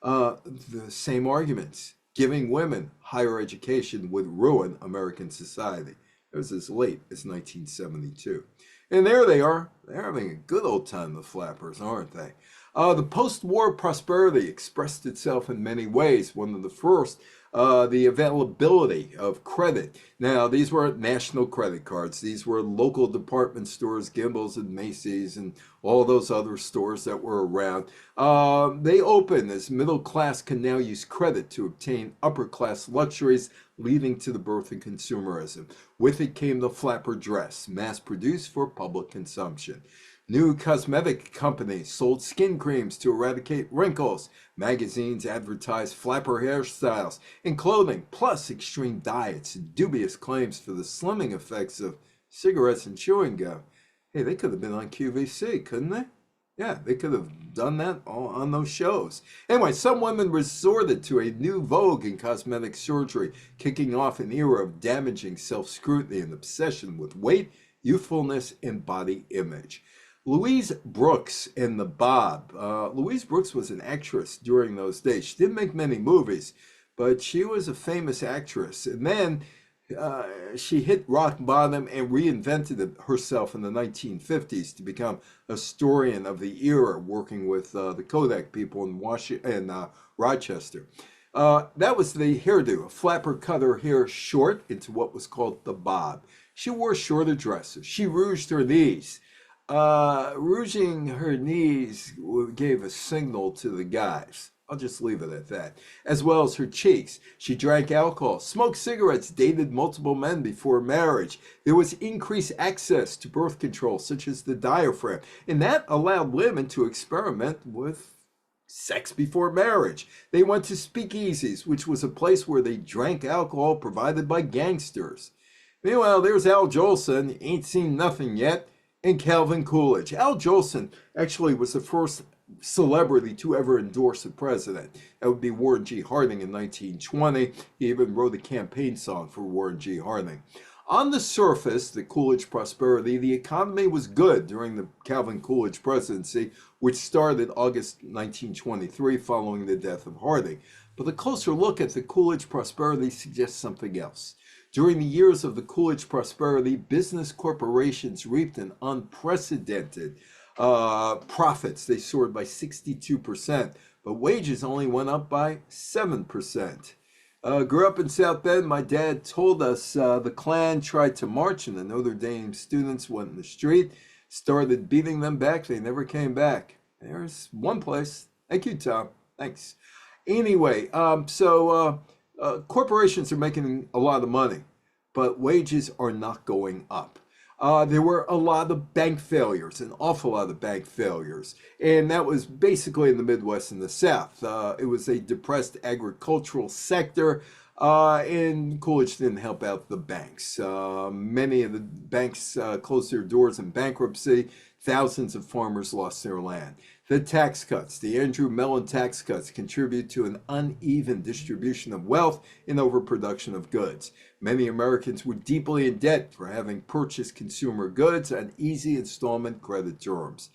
the same arguments. Giving women higher education would ruin American society. It was as late as 1972. And there they are. They're having a good old time, the Flappers, aren't they? The post-war prosperity expressed itself in many ways. One of the first, the availability of credit. Now, these weren't national credit cards. These were local department stores, Gimbel's and Macy's and all those other stores that were around. They opened as middle class can now use credit to obtain upper class luxuries, leading to the birth of consumerism. With it came the flapper dress, mass produced for public consumption. New cosmetic companies sold skin creams to eradicate wrinkles. Magazines advertised flapper hairstyles and clothing, plus extreme diets and dubious claims for the slimming effects of cigarettes and chewing gum. Hey, they could have been on QVC, couldn't they? Yeah, they could have done that on those shows. Anyway, some women resorted to a new vogue in cosmetic surgery, kicking off an era of damaging self-scrutiny and obsession with weight, youthfulness, and body image. Louise Brooks in the Bob. Louise Brooks was an actress during those days. She didn't make many movies, but she was a famous actress. And then she hit rock bottom and reinvented herself in the 1950s to become a historian of the era, working with the Kodak people in Rochester. That was the hairdo. A flapper cut her hair short into what was called the bob. She wore shorter dresses. She rouged her knees. Rouging her knees gave a signal to the guys. I'll just leave it at that. As well as her cheeks. She drank alcohol, smoked cigarettes, dated multiple men before marriage. There was increased access to birth control, such as the diaphragm, and that allowed women to experiment with sex before marriage. They went to speakeasies, which was a place where they drank alcohol provided by gangsters. Meanwhile, there's Al Jolson, ain't seen nothing yet, and Calvin Coolidge. Al Jolson actually was the first celebrity to ever endorse a president. That would be Warren G. Harding in 1920. He even wrote a campaign song for Warren G. Harding. On the surface, the Coolidge prosperity, the economy was good during the Calvin Coolidge presidency, which started August 1923 following the death of Harding. But a closer look at the Coolidge prosperity suggests something else. During the years of the Coolidge prosperity, business corporations reaped an unprecedented profits. They soared by 62%, but wages only went up by 7%. Grew up in South Bend. My dad told us the Klan tried to march, and the Notre Dame students went in the street, started beating them back. They never came back. There's one place. Thank you, Tom. Thanks. Anyway, corporations are making a lot of money, but wages are not going up. There were a lot of bank failures, an awful lot of bank failures, and that was basically in the Midwest and the South. It was a depressed agricultural sector, and Coolidge didn't help out the banks. Many of the banks closed their doors in bankruptcy. Thousands of farmers lost their land. The tax cuts, the Andrew Mellon tax cuts, contribute to an uneven distribution of wealth and overproduction of goods. Many Americans were deeply in debt for having purchased consumer goods on easy installment credit terms.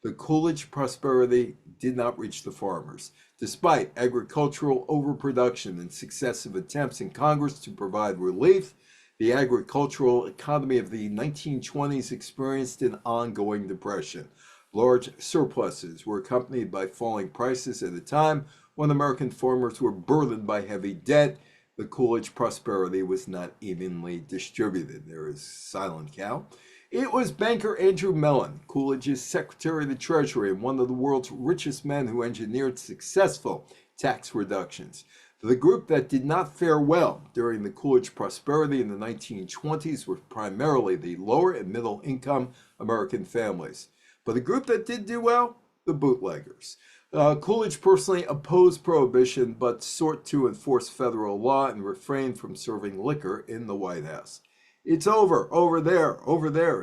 The Coolidge prosperity did not reach the farmers. Despite agricultural overproduction and successive attempts in Congress to provide relief, the agricultural economy of the 1920s experienced an ongoing depression. Large surpluses were accompanied by falling prices at a time when American farmers were burdened by heavy debt. The Coolidge prosperity was not evenly distributed. There is silent cow. It was banker Andrew Mellon, Coolidge's Secretary of the Treasury and one of the world's richest men, who engineered successful tax reductions. The group that did not fare well during the Coolidge prosperity in the 1920s were primarily the lower and middle income American families. But the group that did do well, the bootleggers. Coolidge personally opposed Prohibition, but sought to enforce federal law and refrained from serving liquor in the White House. It's over there,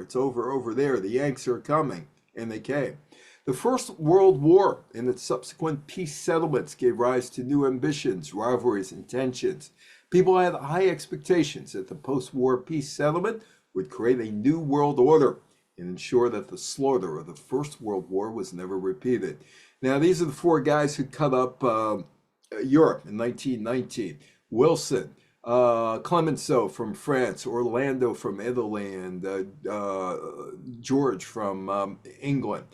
it's over there. The Yanks are coming, and they came. The First World War and its subsequent peace settlements gave rise to new ambitions, rivalries, and tensions. People had high expectations that the post-war peace settlement would create a new world order and ensure that the slaughter of the First World War was never repeated. Now, these are the four guys who cut up Europe in 1919. Wilson, Clemenceau from France, Orlando from Italy, and George from England.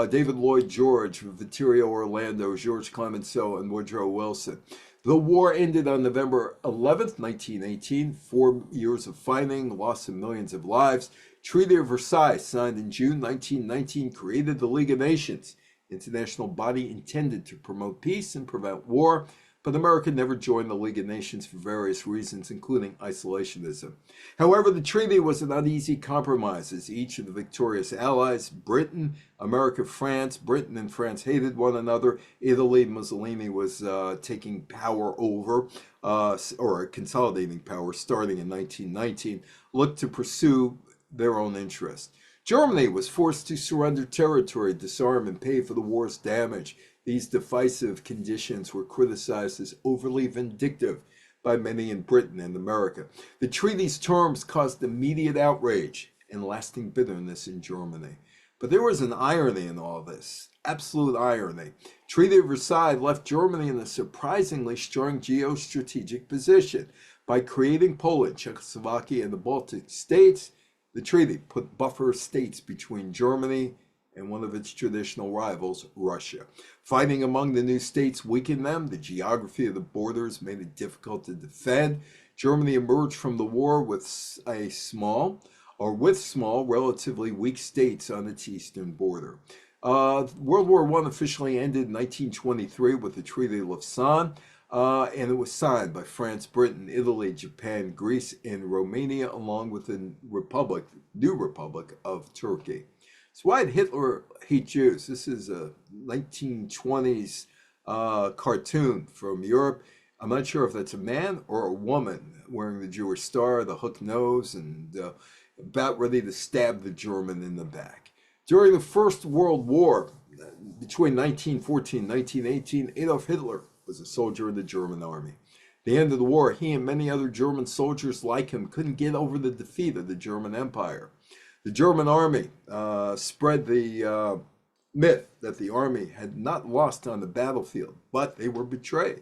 David Lloyd George, Vittorio Orlando, George Clemenceau, and Woodrow Wilson. The war ended on November 11th, 1918. 4 years of fighting, loss of millions of lives. Treaty of Versailles, signed in June 1919, created the League of Nations, international body intended to promote peace and prevent war, but America never joined the League of Nations for various reasons, including isolationism. However, the treaty was an uneasy compromise as each of the victorious allies, Britain, America, France, Britain and France hated one another. Italy, Mussolini was taking power over, or consolidating power starting in 1919, looked to pursue their own interests. Germany was forced to surrender territory, disarm, and pay for the war's damage. These divisive conditions were criticized as overly vindictive by many in Britain and America. The treaty's terms caused immediate outrage and lasting bitterness in Germany. But there was an irony in all this, absolute irony. Treaty of Versailles left Germany in a surprisingly strong geostrategic position. By creating Poland, Czechoslovakia, and the Baltic states, the treaty put buffer states between Germany and one of its traditional rivals, Russia. Fighting among the new states weakened them. The geography of the borders made it difficult to defend. Germany emerged from the war with small, relatively weak states on its eastern border. World War I officially ended in 1923 with the Treaty of Lausanne, and it was signed by France, Britain, Italy, Japan, Greece, and Romania, along with the new Republic of Turkey. So why did Hitler hate Jews? This is a 1920s cartoon from Europe. I'm not sure if that's a man or a woman wearing the Jewish star, the hook nose, and about ready to stab the German in the back. During the First World War, between 1914 and 1918, Adolf Hitler was a soldier in the German army. At the end of the war, he and many other German soldiers like him couldn't get over the defeat of the German Empire. The German army spread the myth that the army had not lost on the battlefield, but they were betrayed.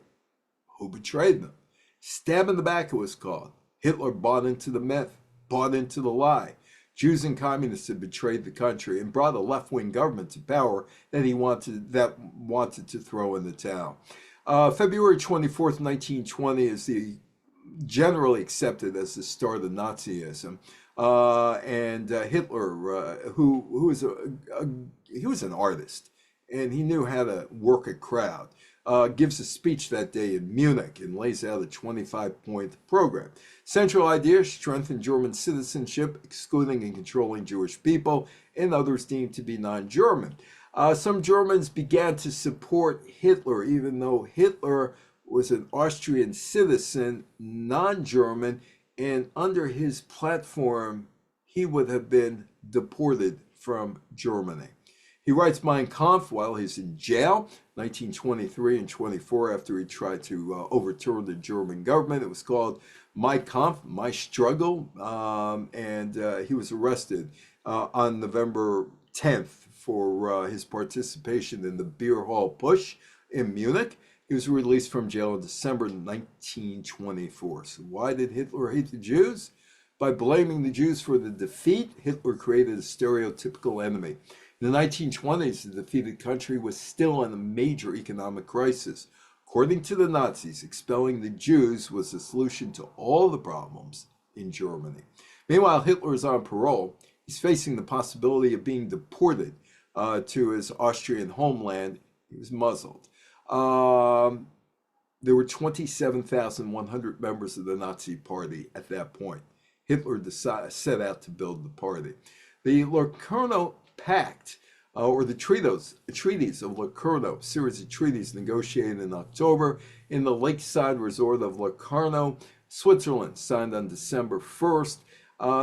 Who betrayed them? Stab in the back, it was called. Hitler bought into the myth, bought into the lie. Jews and communists had betrayed the country and brought a left-wing government to power that wanted to throw in the towel. February 24th, 1920 is the generally accepted as the start of Nazism. And Hitler, who was he was an artist, and he knew how to work a crowd, gives a speech that day in Munich and lays out a 25-point program. Central idea: strengthen German citizenship, excluding and controlling Jewish people and others deemed to be non-German. Some Germans began to support Hitler, even though Hitler was an Austrian citizen, non-German, and under his platform, he would have been deported from Germany. He writes Mein Kampf while he's in jail, 1923 and 24, after he tried to overturn the German government. It was called Mein Kampf, My Struggle, and he was arrested on November 10th for his participation in the beer hall push in Munich. He was released from jail in December 1924. So why did Hitler hate the Jews? By blaming the Jews for the defeat, Hitler created a stereotypical enemy. In the 1920s, the defeated country was still in a major economic crisis. According to the Nazis, expelling the Jews was the solution to all the problems in Germany. Meanwhile, Hitler is on parole. He's facing the possibility of being deported to his Austrian homeland. He was muzzled. There were 27,100 members of the Nazi Party at that point. Hitler set out to build the party. The Locarno Pact, or the treaties of Locarno, a series of treaties negotiated in October in the lakeside resort of Locarno, Switzerland, signed on December 1st.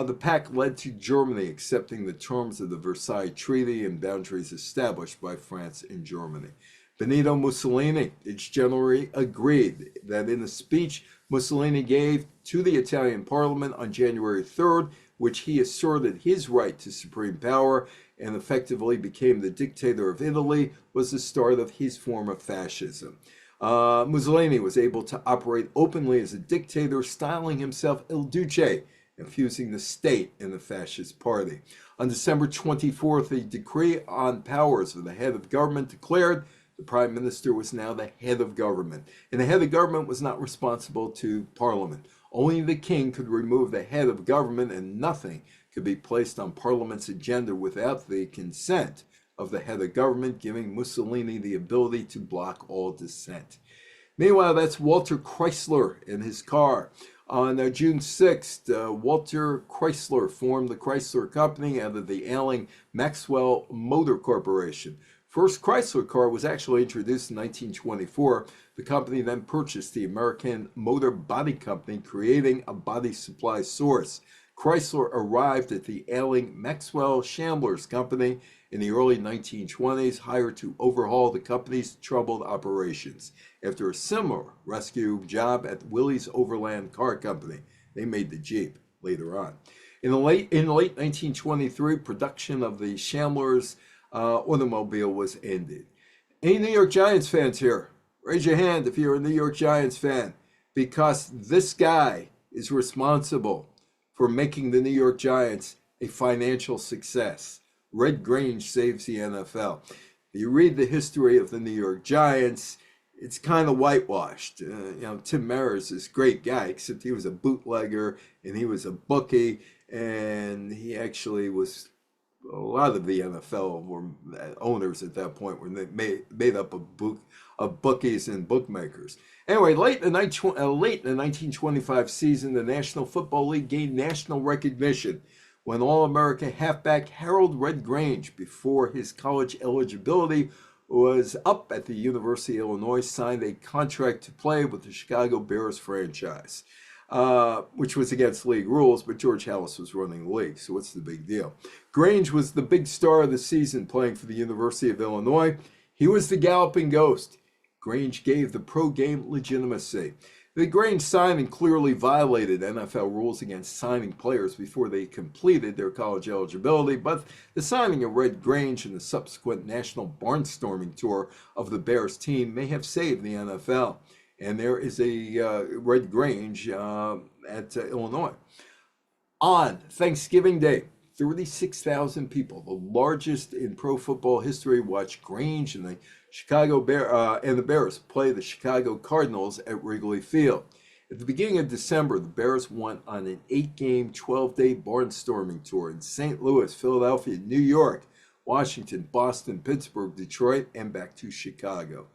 The pact led to Germany accepting the terms of the Versailles Treaty and boundaries established by France and Germany. Benito Mussolini, its general, agreed that in a speech Mussolini gave to the Italian parliament on January 3rd, which he asserted his right to supreme power and effectively became the dictator of Italy, was the start of his form of fascism. Mussolini was able to operate openly as a dictator, styling himself Il Duce, infusing the state in the fascist party. On December 24th, a decree on powers of the head of government declared the prime minister was now the head of government, and the head of government was not responsible to parliament. Only the king could remove the head of government, and nothing could be placed on parliament's agenda without the consent of the head of government, giving Mussolini the ability to block all dissent. Meanwhile, that's Walter Chrysler in his car. On June 6th, Walter Chrysler formed the Chrysler Company out of the ailing Maxwell Motor Corporation. First Chrysler car was actually introduced in 1924. The company then purchased the American Motor Body Company, creating a body supply source. Chrysler arrived at the ailing Maxwell Chandler's Company in the early 1920s, hired to overhaul the company's troubled operations. After a similar rescue job at Willys Overland Car Company, they made the Jeep later on. In late 1923, production of the Chandler's automobile was ended. Any New York Giants fans here? Raise your hand if you're a New York Giants fan, because this guy is responsible for making the New York Giants a financial success. Red Grange saves the NFL. If you read the history of the New York Giants, it's kind of whitewashed. Tim Mears is this great guy, except he was a bootlegger and he was a bookie, and he actually was. A lot of the NFL were owners at that point when they made up of bookies and bookmakers. Anyway, late in the 1925 season, the National Football League gained national recognition when All-American halfback Harold Red Grange, before his college eligibility was up at the University of Illinois, signed a contract to play with the Chicago Bears franchise, which was against league rules, but George Halas was running the league, so what's the big deal? Grange was the big star of the season, playing for the University of Illinois. He was the galloping ghost. Grange gave the pro game legitimacy. The Grange signing clearly violated NFL rules against signing players before they completed their college eligibility, but the signing of Red Grange and the subsequent national barnstorming tour of the Bears team may have saved the NFL. And there is a Red Grange at Illinois. On Thanksgiving Day, 36,000 people, the largest in pro football history, watched Grange and the the Bears play the Chicago Cardinals at Wrigley Field. At the beginning of December, the Bears went on an 8-game, 12-day barnstorming tour in St. Louis, Philadelphia, New York, Washington, Boston, Pittsburgh, Detroit, and back to Chicago.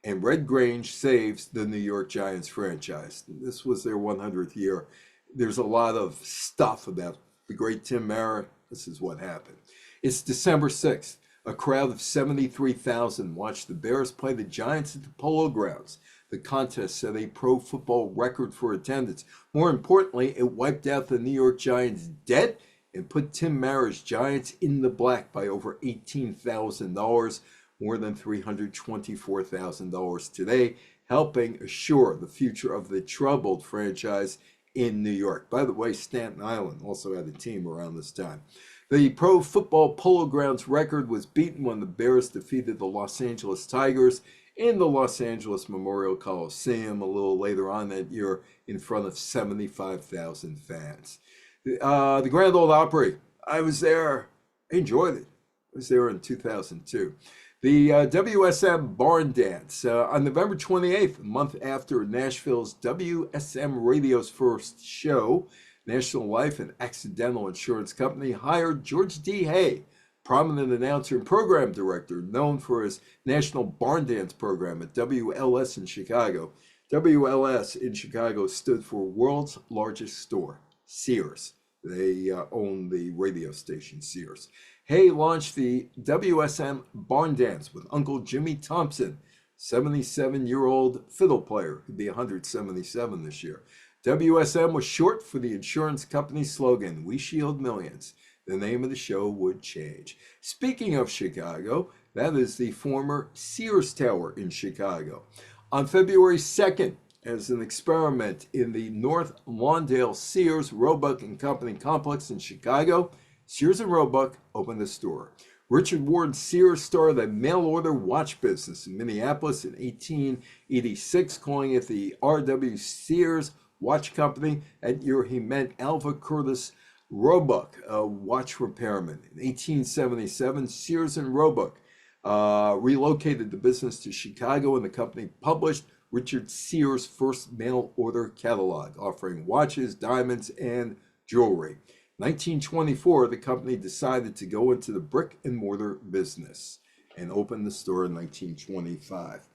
And Red Grange saves the New York Giants franchise. This was their 100th year. There's a lot of stuff about the great Tim Mears. This is what happened. It's December 6th. A crowd of 73,000 watched the Bears play the Giants at the Polo Grounds. The contest set a pro football record for attendance. More importantly, it wiped out the New York Giants' debt and put Tim Mears' Giants in the black by over $18,000, more than $324,000 today, helping assure the future of the troubled franchise in New York. By the way, Staten Island also had a team around this time. The Pro Football Polo Grounds record was beaten when the Bears defeated the Los Angeles Tigers in the Los Angeles Memorial Coliseum a little later on that year in front of 75,000 fans. The Grand Ole Opry, I was there. I enjoyed it. I was there in 2002. The WSM Barn Dance on November 28th, a month after Nashville's WSM Radio's first show, National Life and Accidental Insurance Company hired George D. Hay, prominent announcer and program director known for his National Barn Dance program at WLS in Chicago, WLS in Chicago stood for World's Largest Store, Sears. They own the radio station Sears. Hay launched the WSM Barn Dance with Uncle Jimmy Thompson, 77-year-old fiddle player. He'd be 177 this year. WSM was short for the insurance company's slogan, "We Shield Millions." The name of the show would change. Speaking of Chicago, that is the former Sears Tower in Chicago. On February 2nd, as an experiment in the North Lawndale Sears, Roebuck and Company complex in Chicago, Sears and Roebuck opened a store. Richard Ward Sears started a mail-order watch business in Minneapolis in 1886, calling it the R.W. Sears Watch Company. That year he met Alva Curtis Roebuck, a watch repairman. In 1877, Sears and Roebuck relocated the business to Chicago, and the company published Richard Sears' first mail order catalog, offering watches, diamonds, and jewelry. 1924, the company decided to go into the brick and mortar business and opened the store in 1925.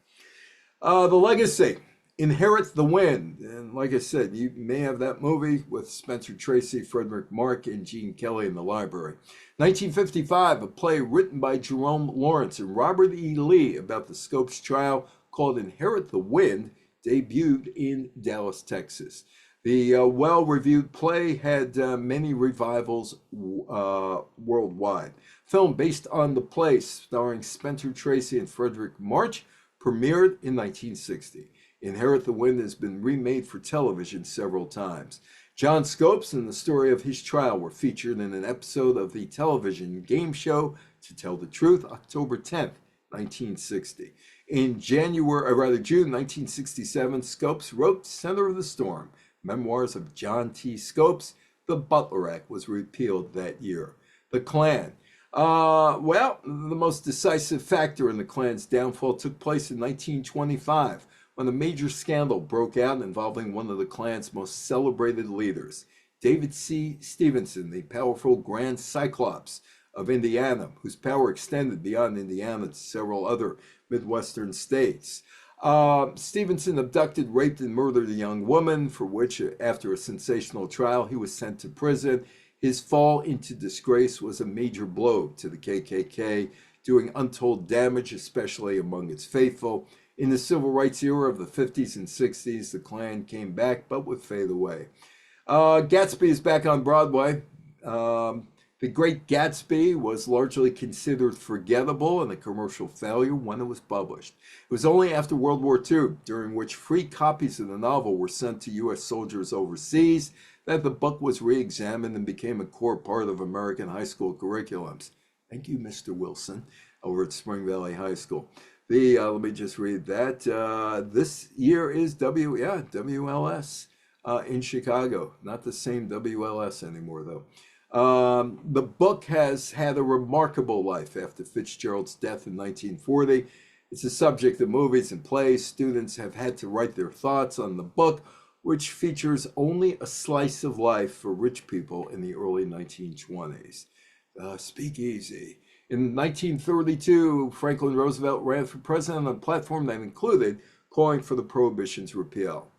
The legacy, Inherit the Wind. And like I said, you may have that movie with Spencer Tracy, Frederick Mark, and Gene Kelly in the library. 1955, a play written by Jerome Lawrence and Robert E. Lee about the Scopes trial called Inherit the Wind debuted in Dallas, Texas. The well-reviewed play had many revivals worldwide. Film based on the play starring Spencer Tracy and Frederick March premiered in 1960. Inherit the Wind has been remade for television several times. John Scopes and the story of his trial were featured in an episode of the television game show To Tell the Truth, October 10th, 1960. In June 1967, Scopes wrote Center of the Storm, Memoirs of John T. Scopes. The Butler Act was repealed that year. The Klan. The most decisive factor in the Klan's downfall took place in 1925 when a major scandal broke out involving one of the Klan's most celebrated leaders, David C. Stevenson, the powerful Grand Cyclops of Indiana, whose power extended beyond Indiana to several other Midwestern states. Stevenson abducted, raped, and murdered a young woman, for which, after a sensational trial, he was sent to prison. His fall into disgrace was a major blow to the KKK, doing untold damage, especially among its faithful. In the civil rights era of the 50s and 60s, the Klan came back, but would fade away. Gatsby is back on Broadway. The Great Gatsby was largely considered forgettable and a commercial failure when it was published. It was only after World War II, during which free copies of the novel were sent to U.S. soldiers overseas, that the book was re-examined and became a core part of American high school curriculums. Thank you, Mr. Wilson, over at Spring Valley High School. Let me just read that. This year is WLS in Chicago. Not the same WLS anymore, though. The book has had a remarkable life after Fitzgerald's death in 1940. It's the subject of movies and plays. Students have had to write their thoughts on the book, which features only a slice of life for rich people in the early 1920s. Speakeasy. In 1932, Franklin Roosevelt ran for president on a platform that included calling for the Prohibition's repeal.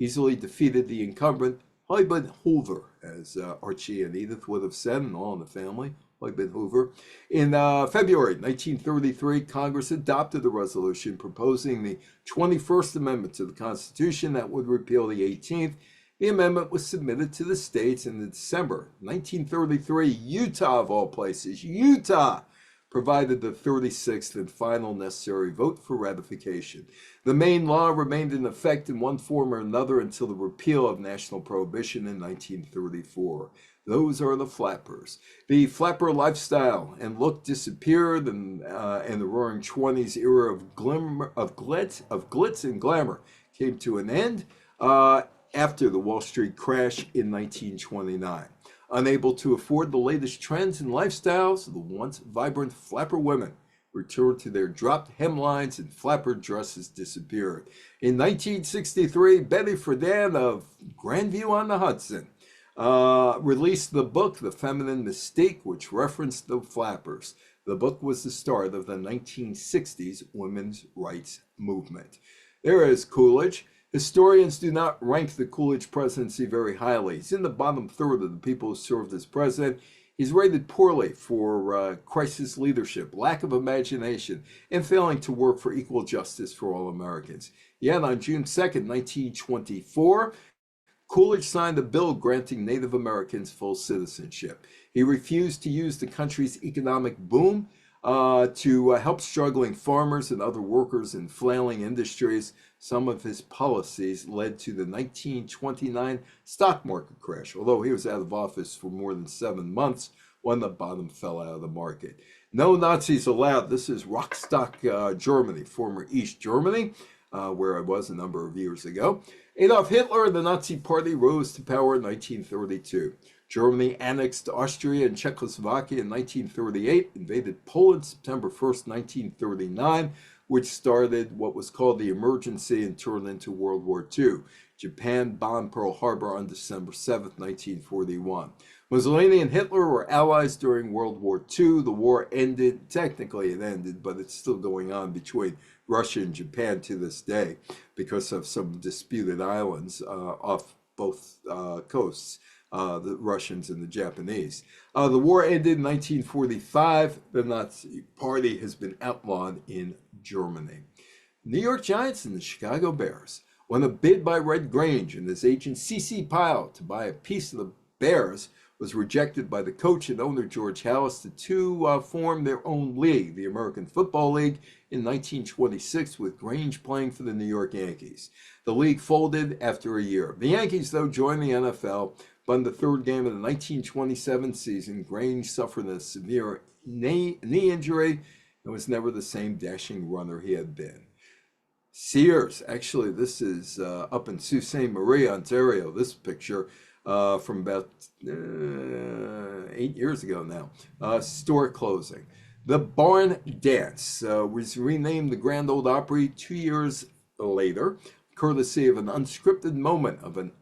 Easily defeated the incumbent Hoyt Hoover, as Archie and Edith would have said, and All in the Family, Hoyt Hoover. In February 1933, Congress adopted a resolution proposing the 21st Amendment to the Constitution that would repeal the 18th. The amendment was submitted to the states, and in December 1933, Utah, of all places, Utah, provided the 36th and final necessary vote for ratification. The Maine law remained in effect in one form or another until the repeal of national prohibition in 1934. Those are the flappers. The flapper lifestyle and look disappeared, and the Roaring '20s era of glitz and glamour came to an end after the Wall Street crash in 1929. Unable to afford the latest trends and lifestyles, the once vibrant flapper women returned to their dropped hemlines and flapper dresses disappeared. In 1963, Betty Friedan of Grandview on the Hudson released the book, The Feminine Mystique, which referenced the flappers. The book was the start of the 1960s women's rights movement. There is Coolidge. Historians do not rank the Coolidge presidency very highly. He's in the bottom third of the people who served as president. He's rated poorly for crisis leadership, lack of imagination, and failing to work for equal justice for all Americans. Yet on June 2nd, 1924, Coolidge signed a bill granting Native Americans full citizenship. He refused to use the country's economic boom to help struggling farmers and other workers in flailing industries. Some of his policies led to the 1929 stock market crash, although he was out of office for more than 7 months when the bottom fell out of the market. No Nazis allowed. This is Rostock, Germany, former East Germany, where I was a number of years ago. Adolf Hitler and the Nazi Party rose to power in 1932. Germany annexed Austria and Czechoslovakia in 1938, invaded Poland September 1st, 1939, which started what was called the emergency and turned into World War II. Japan bombed Pearl Harbor on December 7th, 1941. Mussolini and Hitler were allies during World War II. The war ended, technically it ended, but it's still going on between Russia and Japan to this day because of some disputed islands off both coasts, the Russians and the Japanese. The war ended in 1945. The Nazi Party has been outlawed in Germany. New York Giants and the Chicago Bears won a bid by Red Grange and his agent C.C. Pyle to buy a piece of the Bears was rejected by the coach and owner George Halas. The two formed their own league, the American Football League, in 1926 with Grange playing for the New York Yankees. The league folded after a year. The Yankees, though, joined the NFL, but in the third game of the 1927 season, Grange suffered a severe knee injury and was never the same dashing runner he had been. Sears, actually, this is up in Sault Ste. Marie, Ontario, this picture from about 8 years ago now. Store closing. The Barn Dance was renamed the Grand Ole Opry 2 years later, courtesy of an unscripted moment of an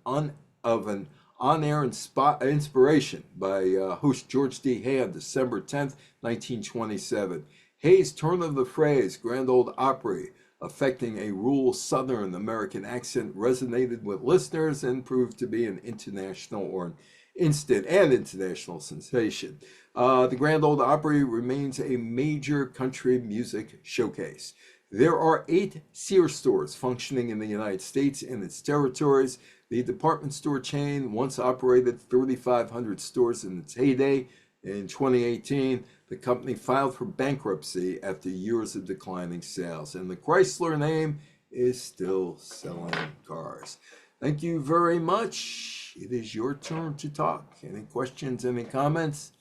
on-air inspiration by host George D. Hay on December 10th, 1927. Hay's turn of the phrase, Grand Ole Opry, affecting a rural Southern American accent, resonated with listeners and proved to be an international or an instant and international sensation. The Grand Ole Opry remains a major country music showcase. There are 8 Sears stores functioning in the United States and its territories. The department store chain once operated 3,500 stores in its heyday. In 2018, the company filed for bankruptcy after years of declining sales, and the Chrysler name is still selling cars. Thank you very much. It is your turn to talk. Any questions, any comments?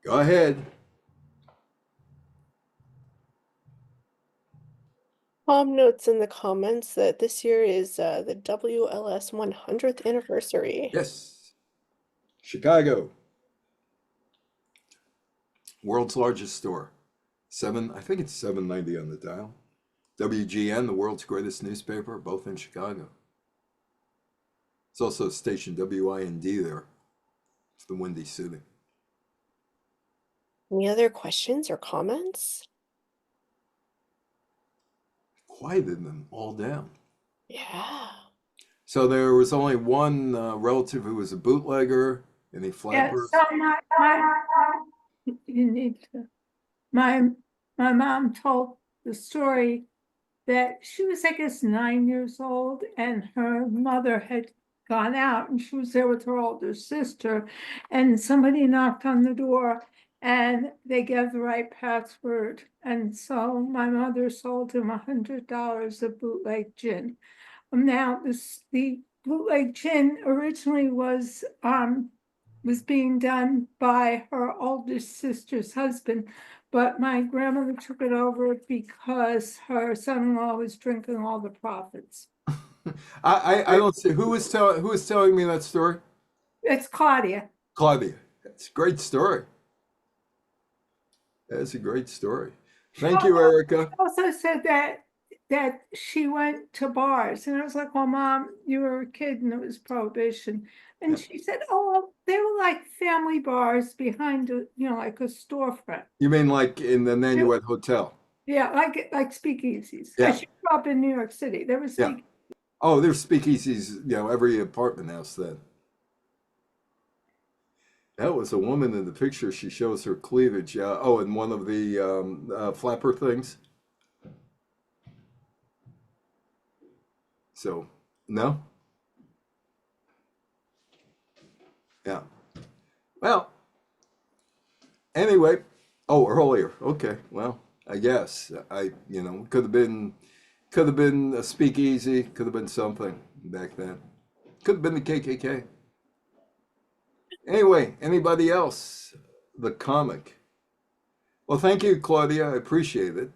Go ahead. Tom notes in the comments that this year is the WLS 100th anniversary. Yes. Chicago, world's largest store. I think it's 790 on the dial. WGN, the world's greatest newspaper, both in Chicago. It's also station WIND there. It's the Windy City. Any other questions or comments? Quieted them all down. Yeah. So there was only one relative who was a bootlegger, any flappers? So you need to, my mom told the story that she was, I guess, 9 years old, and her mother had gone out, and she was there with her older sister, and somebody knocked on the door, and they gave the right password, and so my mother sold him $100 of bootleg gin. Now, the bootleg gin originally was being done by her oldest sister's husband, but my grandmother took it over because her son-in-law was drinking all the profits. I don't see who was telling me that story. It's Claudia. Claudia. That's a great story. That's a great story. Thank you, Erica. Also said that she went to bars, and I was like, well, Mom, you were a kid and it was Prohibition. And Yeah. she said, oh, they were like family bars behind like a storefront. You mean like in the Nanuet Hotel? Yeah, like speakeasies. Yeah. She grew up in New York City. There was Yeah. Oh, there's speakeasies, every apartment house then. That was a woman in the picture. She shows her cleavage. Oh, and one of the flapper things. So, no? Yeah. Well, anyway. Oh, earlier. Okay. Well, I guess could have been a speakeasy, could have been something back then. Could have been the KKK. Anyway, anybody else? The comic. Well, thank you, Claudia. I appreciate it.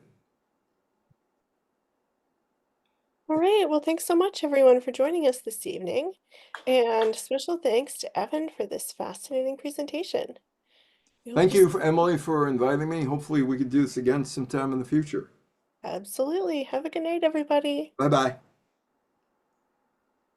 All right. Well, thanks so much, everyone, for joining us this evening. And special thanks to Evan for this fascinating presentation. We hope Thank to you, Emily, for inviting me. Hopefully, we could do this again sometime in the future. absolutely. Have a good night, everybody. Bye bye.